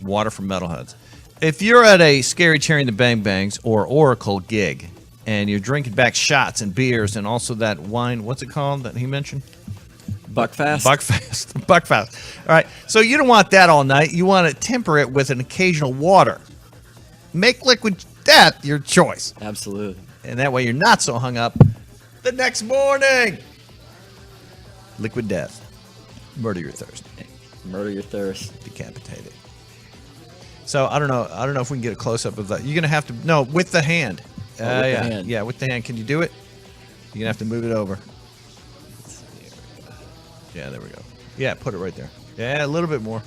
Water from metalheads. If you're at a Scary Cherry and the Bang Bangs or Oracle gig and you're drinking back shots and beers and also that wine, what's it called that he mentioned? Buckfast? Buckfast. Buckfast. All right. So you don't want that all night. You want to temper it with an occasional water. Make Liquid Death your choice. Absolutely. And that way you're not so hung up the next morning. Liquid Death. Murder your thirst. Murder your thirst. Decapitate it. So I don't know if we can get a close up of that. You're gonna have to with the hand. With the Yeah, hand. yeah, with the hand. Can you do it? You're gonna have to move it over. Yeah, there we go. Yeah, put it right there. Yeah, a little bit more.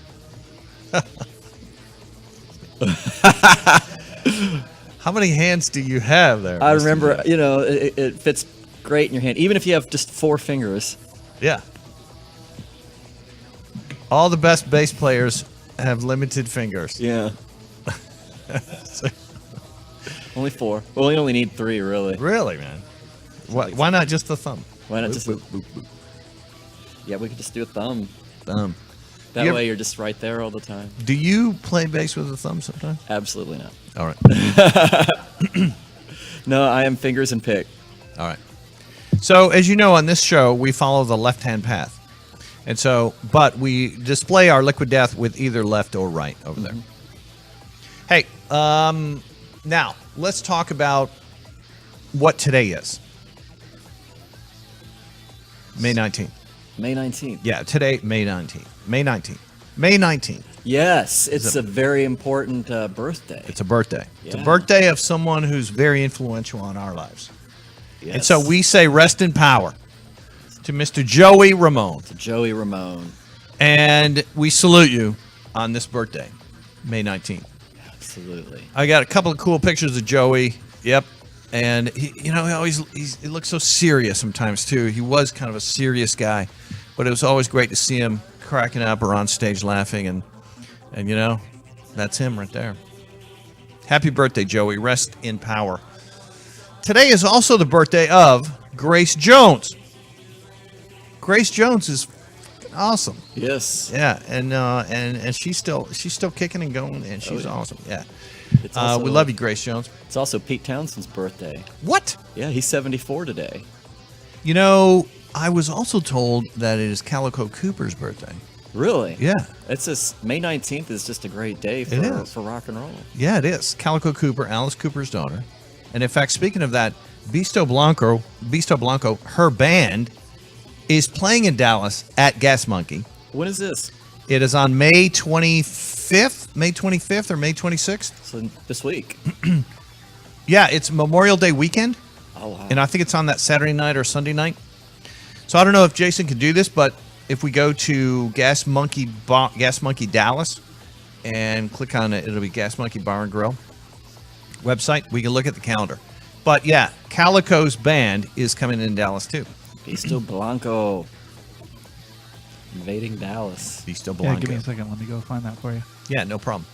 How many hands do you have there? I Mr. remember, Jeff? it fits great in your hand, even if you have just 4 fingers. Yeah. All the best bass players have limited fingers. Yeah. Only 4. Well, we only need 3, really. Really, man? Why not just the thumb? Why not just... Boop, boop, boop. Yeah, we could just do a thumb. Thumb. That You way ever- you're just right there all the time. Do you play bass with a thumb sometimes? Absolutely not. All right. No, I am fingers and pick. All right. So, as you know, on this show, we follow the left-hand path. And so, but we display our Liquid Death with either left or right over there. Hey, now, let's talk about what today is. May 19th. May 19th. Yeah, today, May 19th. May 19th. May 19th. Yes, it's a very important birthday. It's a birthday. It's a Yeah. birthday of someone who's very influential on our lives. Yes. And so we say rest in power to Mr. Joey Ramone. To Joey Ramone. And we salute you on this birthday, May 19th. Absolutely. I got a couple of cool pictures of Joey. Yep. And he looks so serious sometimes too. He was kind of a serious guy, but it was always great to see him cracking up or on stage laughing, and that's him right there. Happy birthday, Joey. Rest in power. Today is also the birthday of Grace Jones. Grace Jones is awesome. Yes. Yeah, and she's still kicking and going, and she's yeah. awesome. Yeah. It's also, We love you, Grace Jones. It's also Pete Townshend's birthday. What? Yeah, he's 74 today. I was also told that it is Calico Cooper's birthday. Really? Yeah. It's just May 19th is just a great day It is. for rock and roll. Yeah, it is. Calico Cooper, Alice Cooper's daughter. And in fact, speaking of that, Bisto Blanco, her band, is playing in Dallas at Gas Monkey. When is this? It is on May 25th or May 26th. So this week. Yeah, it's Memorial Day weekend. Oh, wow. And I think it's on that Saturday night or Sunday night. So I don't know if Jason can do this, but if we go to Gas Monkey Dallas and click on it, it'll be Gas Monkey Bar and Grill website. We can look at the calendar. But yeah, Calico's band is coming in Dallas too. Bisto Blanco. Invading Dallas. Bisto Yeah, Blanco. give me a second. Let me go find that for you. Yeah, no problem.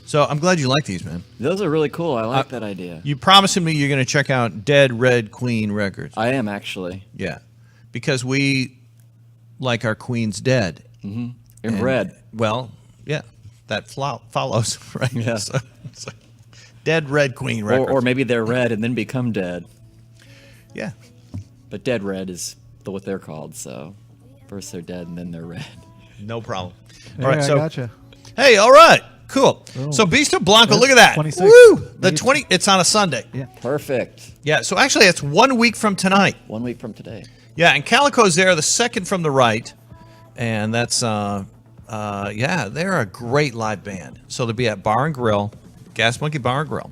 So I'm glad you like these, man. Those are really cool. I like that idea. You promising me you're going to check out Dead Red Queen Records. I am actually. Yeah, because we like our queens dead. In And- red. Well, yeah, that follows, right? Yeah. So, Dead Red Queen Records. Or maybe they're red and then become dead. Yeah. But dead red is what they're called. So first they're dead and then they're red. No problem. Hey, All right, I so gotcha. hey, all right, cool. Oh. So Bisto Blanco, That's look at that. 26. Woo! The May 20. It's on a Sunday. Yeah. Perfect. Yeah. So actually, it's 1 week from tonight. 1 week from today. Yeah, and Calico's there, the second from the right, and that's yeah, they're a great live band. So they'll be at Bar and Grill, Gas Monkey Bar and Grill,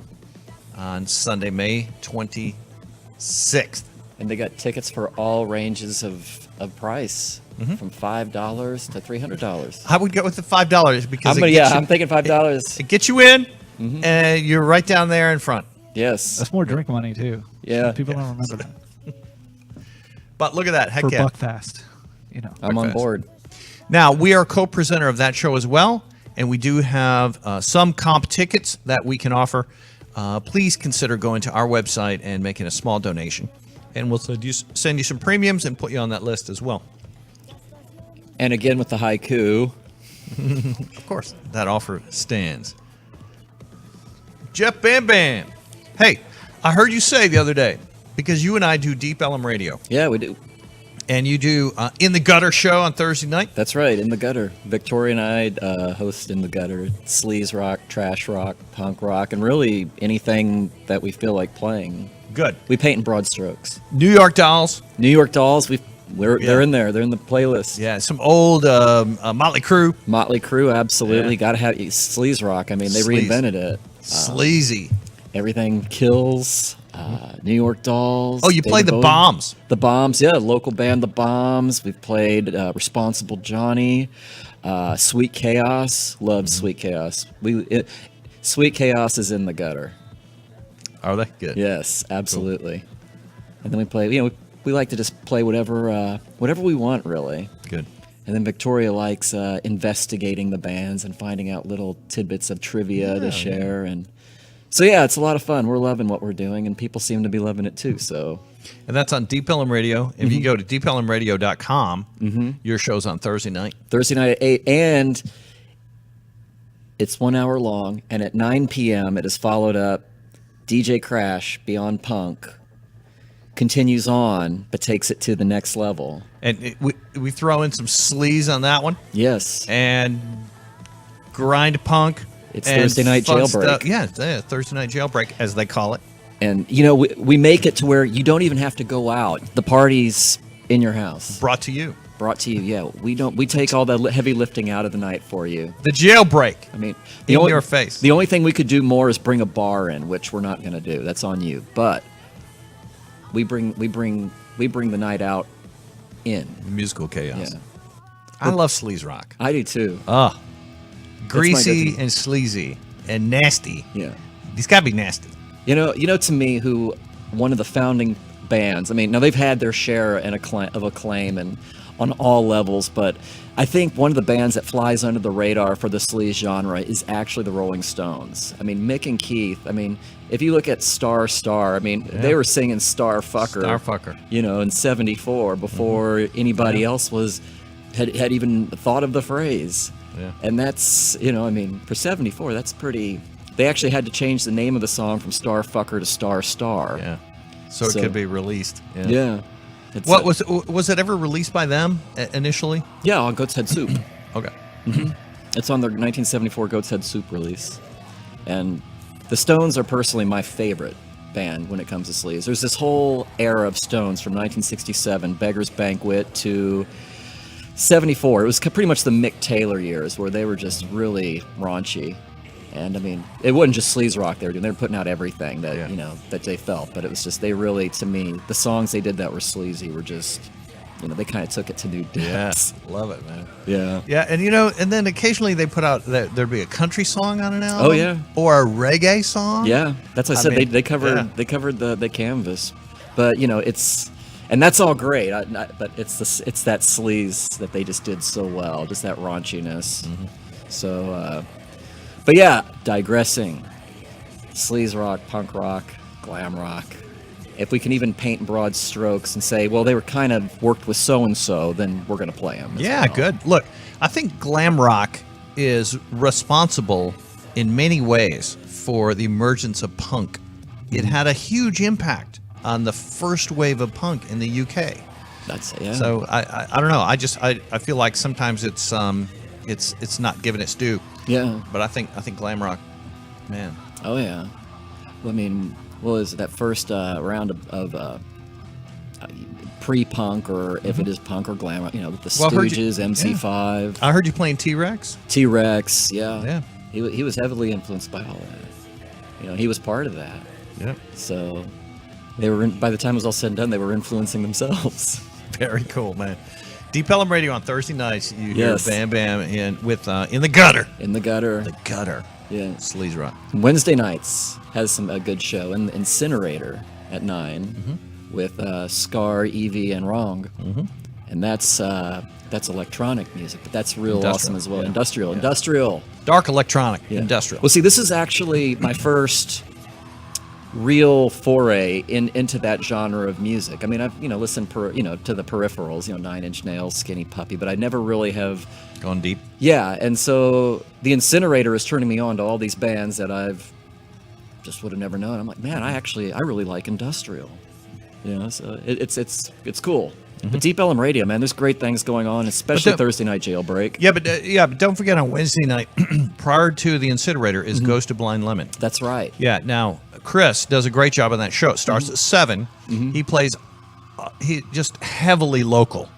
on Sunday, May 26th. And they got tickets for all ranges of price, Mm-hmm. from $5 to $300. I would go with the $5 because I'm thinking $5. it gets you in, and you're right down there in front. Yes. That's more drink money too. Yeah. People don't remember that. But look at that. Heck For yeah. Buckfast, you know. I'm on Breakfast. board. Now, we are co-presenter of that show as well, and we do have some comp tickets that we can offer. Please consider going to our website and making a small donation, and we'll send you some premiums and put you on that list as well. And again with the haiku. Of course, that offer stands. Jeff Bam Bam. Hey, I heard you say the other day, because you and I do Deep Ellum Radio, Yeah, we do. and you do In the Gutter show on Thursday night. That's right, In the Gutter. Victoria and I host In the Gutter. Sleaze rock, trash rock, punk rock, and really anything that we feel like playing. Good. We paint in broad strokes. New York Dolls. New York Dolls, they're in there. They're in the playlist. Yeah, some old Motley Crue. Motley Crue, absolutely. Yeah. Got to have sleaze rock. I mean, they Sleaze. reinvented it. Sleazy. Everything Kills. New York Dolls. Oh, you played the David Bowie. Bombs. The Bombs, yeah, local band, The Bombs. We've played Responsible Johnny, Sweet Chaos. Love Sweet Chaos. Sweet Chaos is In the Gutter. Are they good? Yes, absolutely. And then we play. We like to just play whatever we want, really. Good. And then Victoria likes investigating the bands and finding out little tidbits of trivia to share. And so, yeah, it's a lot of fun. We're loving what we're doing, and people seem to be loving it too. So, And that's on Deep Ellum Radio. If you go to deepellumradio.com, your show's on Thursday night. Thursday night at 8, and it's 1 hour long. And at 9 p.m., it is followed up. DJ Crash, Beyond Punk, continues on, but takes it to the next level. And we throw in some sleaze on that one. Yes. And grind punk. It's and Thursday night fun jailbreak. stuff. Yeah, Thursday night jailbreak, as they call it. And, we make it to where you don't even have to go out. The party's in your house. Brought to you. Brought to you, yeah. We take all the heavy lifting out of the night for you. The jailbreak. I mean, In your face. The only thing we could do more is bring a bar in, which we're not going to do. That's on you. But we bring the night out in. Musical chaos. Yeah. I love sleaze rock. I do too. Greasy go-to. and sleazy and nasty. Yeah. These got to be nasty. To me, who one of the founding bands. I mean, now they've had their share of acclaim and on all levels, but I think one of the bands that flies under the radar for the sleaze genre is actually the Rolling Stones. I mean, Mick and Keith. I mean, if you look at Star, I mean, they were singing Star Fucker. In '74 before anybody else had even thought of the phrase. Yeah. And that's, for 74, that's pretty. They actually had to change the name of the song from Star Fucker to Star. Yeah. So it could be released. Yeah. What was it ever released by them initially? Yeah, on Goat's Head Soup. Okay. It's on their 1974 Goat's Head Soup release. And the Stones are personally my favorite band when it comes to sleaze. There's this whole era of Stones from 1967, Beggar's Banquet, to 74. It was pretty much the Mick Taylor years where they were just really raunchy. And I mean, it wasn't just sleaze rock they were doing. They were putting out everything that, that they felt. But it was just, they really, to me, the songs they did that were sleazy were just, they kind of took it to new depths. Yeah. Love it, man. Yeah. Yeah, and and then occasionally they put out, there'd be a country song on an album. Oh, yeah. Or a reggae song. Yeah. That's what I said. mean, they covered the canvas. But, and that's all great. But it's that sleaze that they just did so well, just that raunchiness. So, but yeah, digressing. Sleaze rock, punk rock, glam rock. If we can even paint in broad strokes and say, well, they were kind of worked with so-and-so, then we're going to play them. Yeah, good. Look, I think glam rock is responsible in many ways for the emergence of punk. It had a huge impact on the first wave of punk in the UK. That's yeah. So I don't know. I feel like sometimes it's not given its due. Yeah. But I think glam rock, man. Oh yeah. Well, I mean, what was it, that first round of pre-punk, or if it is punk or glam rock, with the Stooges, MC5. I heard you playing T-Rex. T-Rex, yeah. Yeah. He was heavily influenced by all that. He was part of that. Yeah. So they were by the time it was all said and done, they were influencing themselves. Very cool, man. Deep Ellum Radio on Thursday nights. You hear Yes. Bam Bam in the gutter. In the gutter. The gutter. Yeah. Sleaze Rock. Wednesday nights has a good show. And Incinerator at 9 with Scar, Evie, and Wrong. And that's electronic music, but that's real Industrial, awesome as well. yeah. Industrial. Dark electronic. Yeah. Industrial. Well, see, this is actually my first real foray into that genre of music. I mean, I've listened to the peripherals, Nine Inch Nails, Skinny Puppy, but I never really have. Going deep. Yeah, and so the Incinerator is turning me on to all these bands that I've just would have never known. I'm like, man, I really like industrial. So it's cool. But Deep Ellum Radio, man, there's great things going on, especially Thursday night Jailbreak. Yeah, but don't forget on Wednesday night, prior to the Incinerator, is Ghost of Blind Lemon. That's right. Yeah. Now Chris does a great job on that show. It starts at 7. He plays, he just heavily local.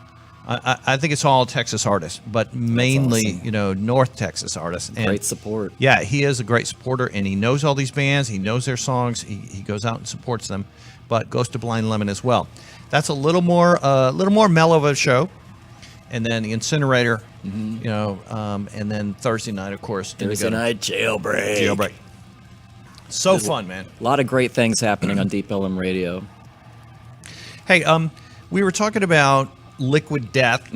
I think it's all Texas artists, but mainly North Texas artists. And Great support. yeah, he is a great supporter, and he knows all these bands. He knows their songs. He goes out and supports them. But Ghost of Blind Lemon as well. That's a little more mellow of a show. And then the Incinerator, and then Thursday night, of course. Thursday night Jailbreak. Jailbreak. So fun, man. A lot of great things happening on Deep Ellum Radio. Hey, we were talking about liquid death,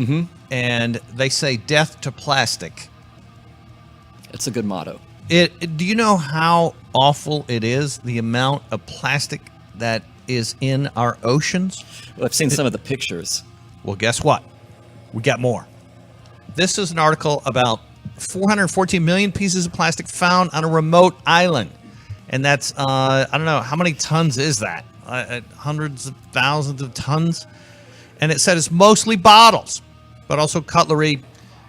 and they say death to plastic. It's a good motto. Do you know how awful it is, the amount of plastic that is in our oceans? Well, I've seen some of the pictures. Well, guess what? We got more. This is an article about 414 million pieces of plastic found on a remote island. And that's, I don't know, how many tons is that? Hundreds of thousands of tons? And it said it's mostly bottles, but also cutlery,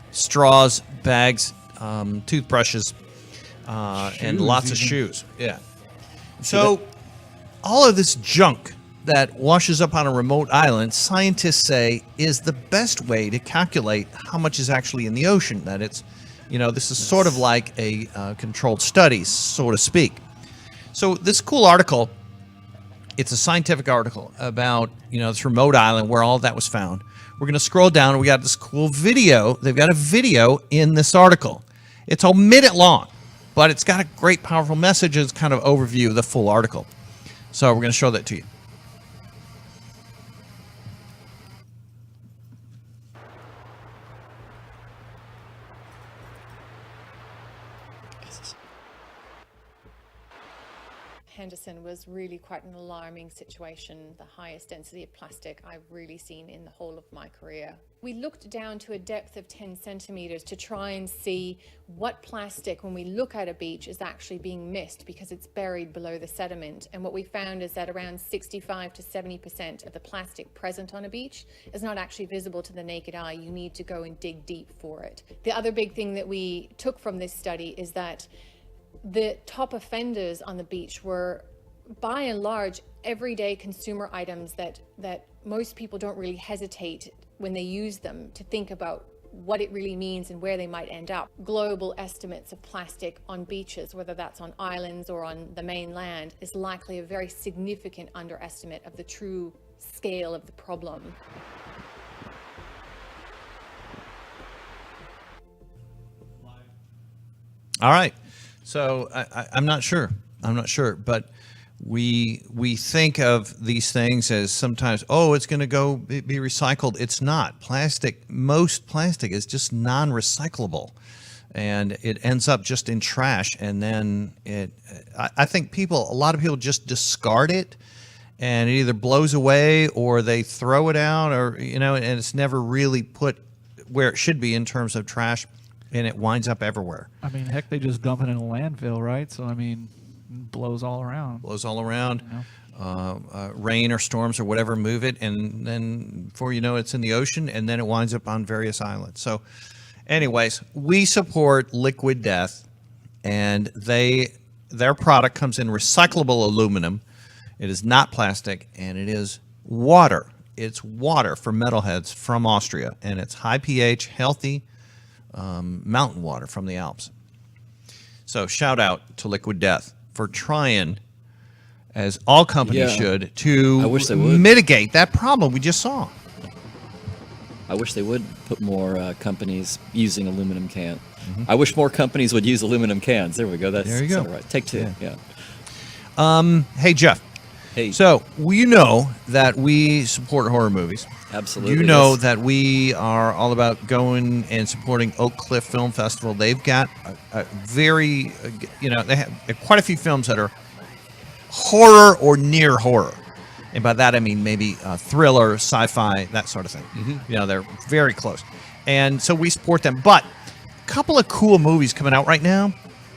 straws, bags, toothbrushes, and lots of shoes. Yeah. So all of this junk that washes up on a remote island, scientists say is the best way to calculate how much is actually in the ocean. That it's, this is sort of like a controlled study, so to speak. So this cool article, it's a scientific article about, this remote island where all of that was found. We're going to scroll down and we got this cool video. They've got a video in this article. It's a minute long, but it's got a great, powerful message. It's kind of overview of the full article. So we're going to show that to you. Henderson was really quite an alarming situation, the highest density of plastic I've really seen in the whole of my career. We looked down to a depth of 10 centimeters to try and see what plastic, when we look at a beach, is actually being missed because it's buried below the sediment. And what we found is that around 65 to 70% of the plastic present on a beach is not actually visible to the naked eye. You need to go and dig deep for it. The other big thing that we took from this study is that the top offenders on the beach were, by and large, everyday consumer items that most people don't really hesitate when they use them to think about what it really means and where they might end up. Global estimates of plastic on beaches, whether that's on islands or on the mainland, is likely a very significant underestimate of the true scale of the problem. All right. So I'm not sure. But we think of these things as sometimes, it's going to go be recycled. It's not. Most plastic is just non-recyclable, and it ends up just in trash. And then I think a lot of people just discard it, and it either blows away or they throw it out, or and it's never really put where it should be in terms of trash. And it winds up everywhere. I mean, heck, they just dump it in a landfill, right? So, I mean, it blows all around. Rain or storms or whatever move it, and then before you know it's in the ocean, and then it winds up on various islands. So, anyways, we support Liquid Death, and their product comes in recyclable aluminum. It is not plastic, and it is water. It's water for metalheads from Austria, and it's high pH, healthy, mountain water from the Alps. So shout out to Liquid Death for trying, as all companies should, to I wish they would. mitigate that problem we just saw. I wish they would put more companies using aluminum can. I wish more companies would use aluminum cans. There we go. That's There you go. right. Take two. Yeah. Hey, Jeff. Hey. So, you know that we support horror movies. Absolutely. You know yes. that we are all about going and supporting Oak Cliff Film Festival. They've got a very, they have quite a few films that are horror or near horror. And by that, I mean maybe thriller, sci-fi, that sort of thing. They're very close. And so we support them. But a couple of cool movies coming out right now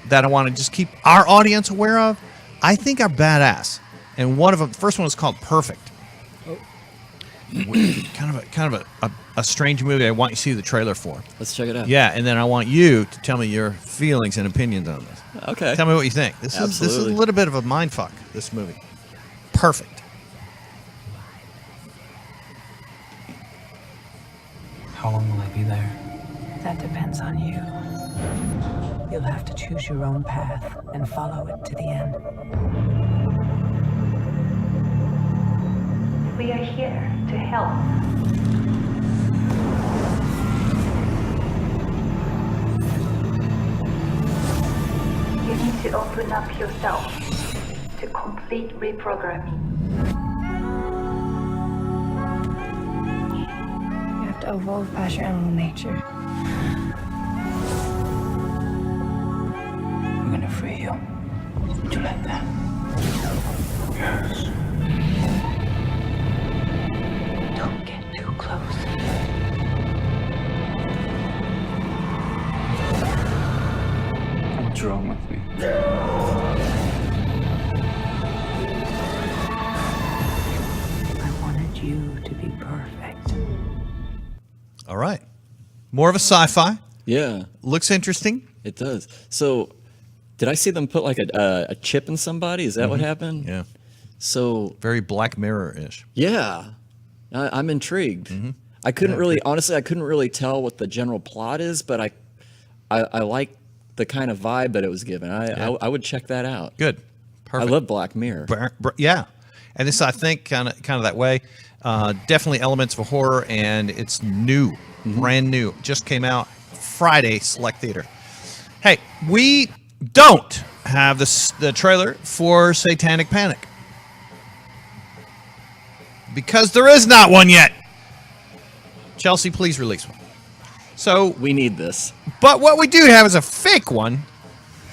that I want to just keep our audience aware of, I think are badass. And one of them, the first one is called Perfect. kind of a strange movie I want you to see the trailer for. Let's check it out. Yeah, and then I want you to tell me your feelings and opinions on this. Okay. Tell me what you think. This is a Absolutely. little bit of a mind fuck, this movie. Perfect. How long will I be there? That depends on you. You'll have to choose your own path and follow it to the end. We are here to help. You need to open up yourself to complete reprogramming. You have to evolve past your animal nature. I'm gonna free you. Would you like that? Yes. Don't get too close. What's wrong with me? I wanted you to be perfect. All right. More of a sci-fi. Yeah, Looks interesting. it does. So, did I see them put like a chip in somebody? Is that what happened? Yeah. So, Very Black Mirror-ish. yeah, I'm intrigued. I couldn't honestly, I couldn't really tell what the general plot is, but I like the kind of vibe that it was given. I would check that out. Good. Perfect. I love Black Mirror. Yeah. And this, I think, kind of that way. Definitely elements of horror, and it's new. Brand new. Just came out Friday, Select Theater. Hey, we don't have the trailer for Satanic Panic. Because there is not one yet. Chelsea, please release one. So, We need this. but what we do have is a fake one.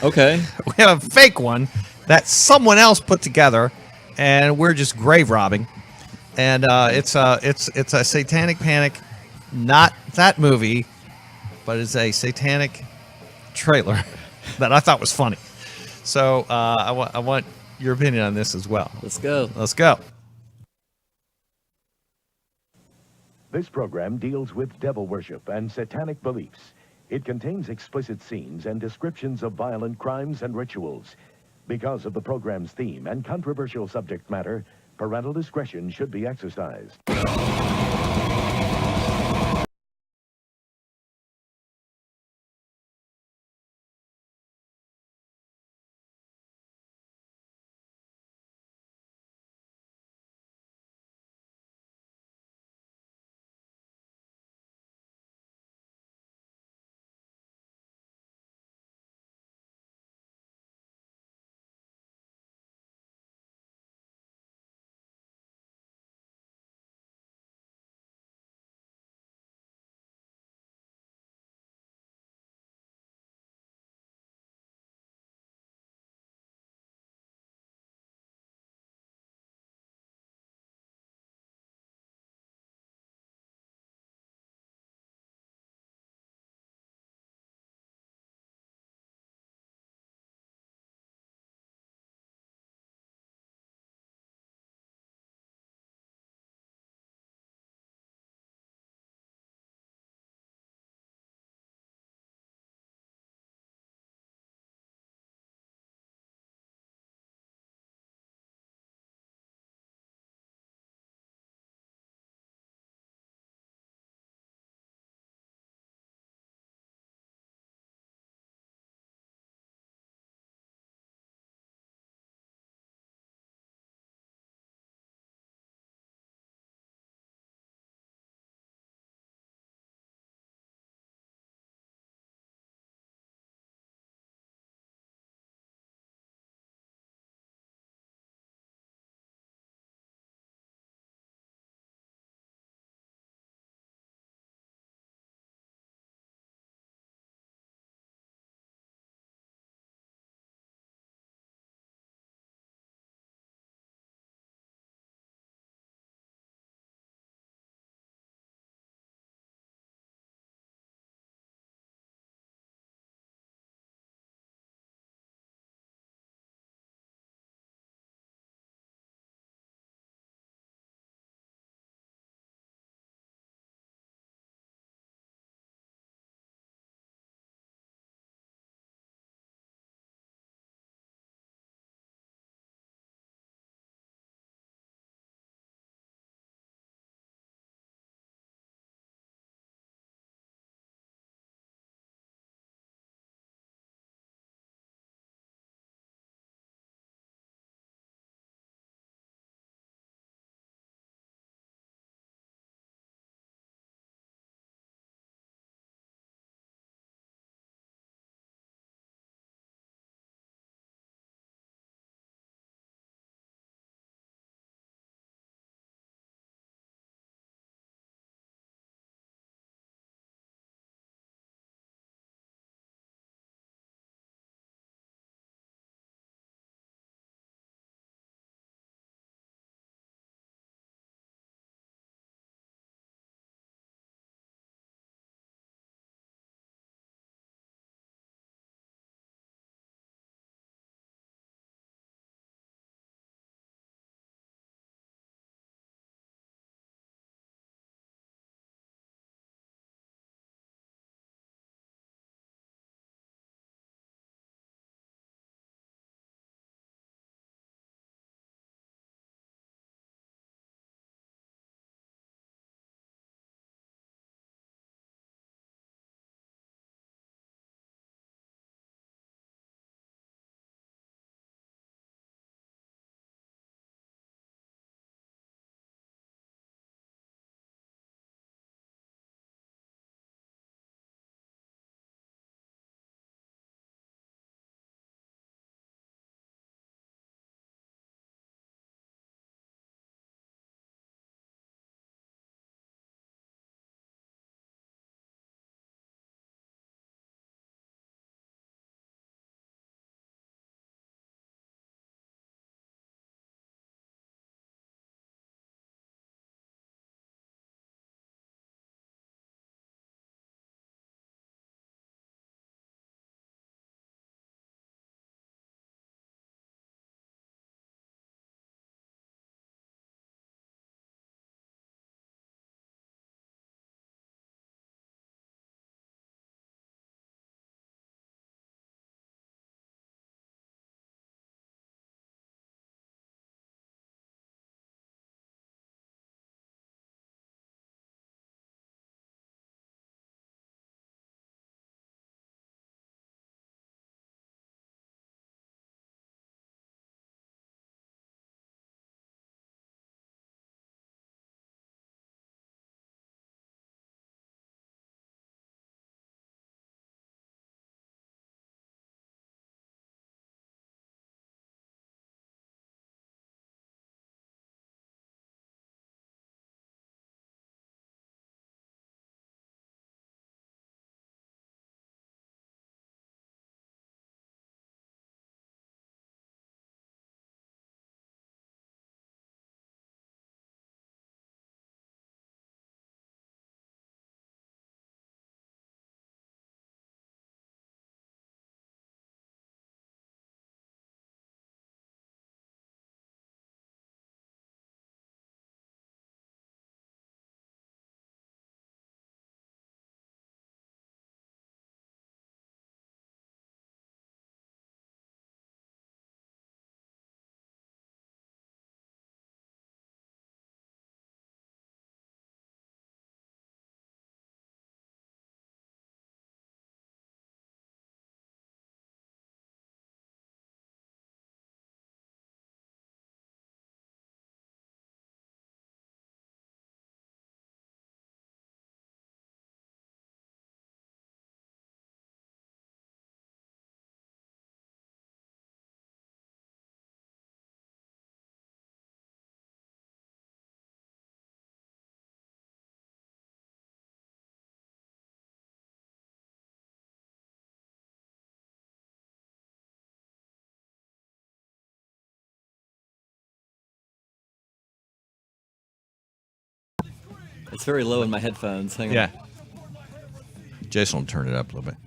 Okay. We have a fake one that someone else put together, and we're just grave robbing. And it's a Satanic Panic, not that movie, but it's a Satanic trailer that I thought was funny. So I want your opinion on this as well. Let's go. Let's go. This program deals with devil worship and satanic beliefs. It contains explicit scenes and descriptions of violent crimes and rituals. Because of the program's theme and controversial subject matter, parental discretion should be exercised. It's very low in my headphones. Hang on. Yeah. Jason will turn it up a little bit.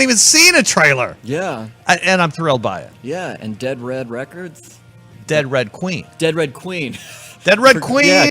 even seen a trailer. Yeah. And I'm thrilled by it. Yeah, and Dead Red Records. Dead Red Queen. Dead Red Queen. Dead Red Queen. Yeah.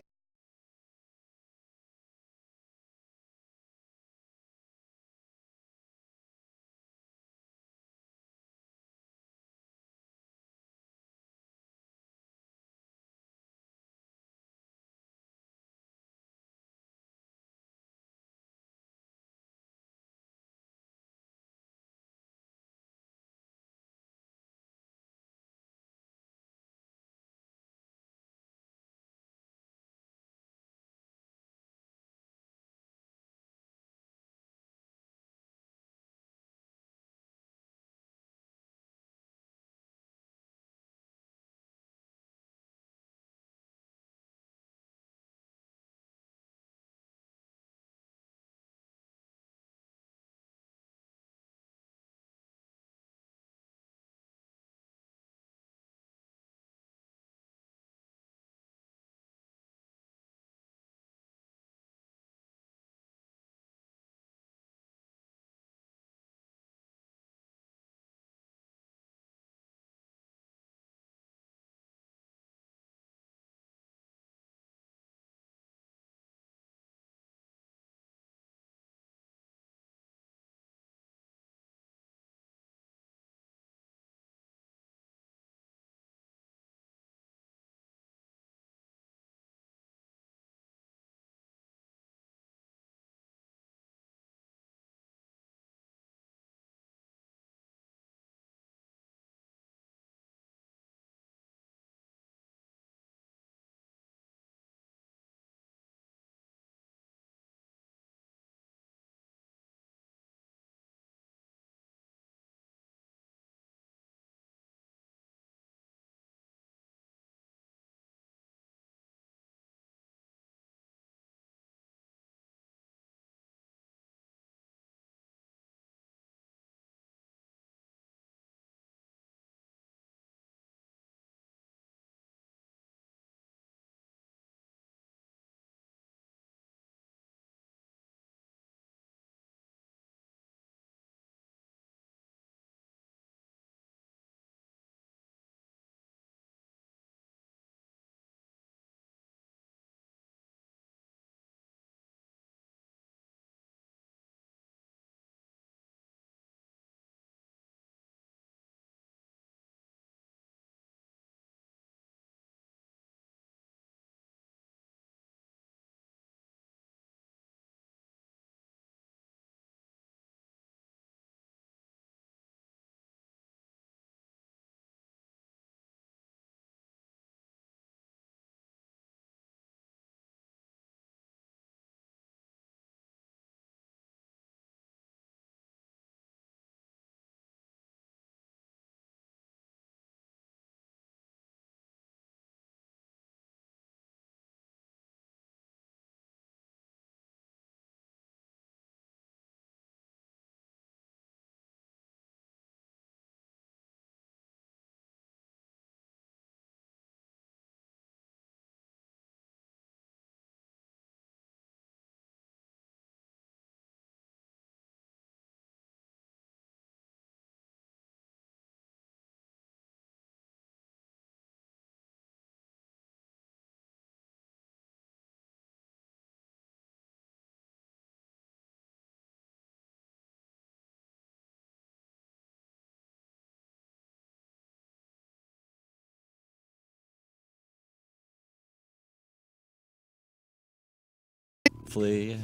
Flea.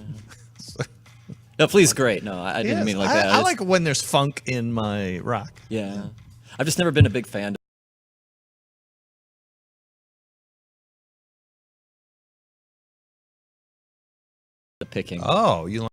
No, Flea's great. No, I didn't mean it like that. I like when there's funk in my rock. Yeah. I've just never been a big fan of the picking. Oh, you like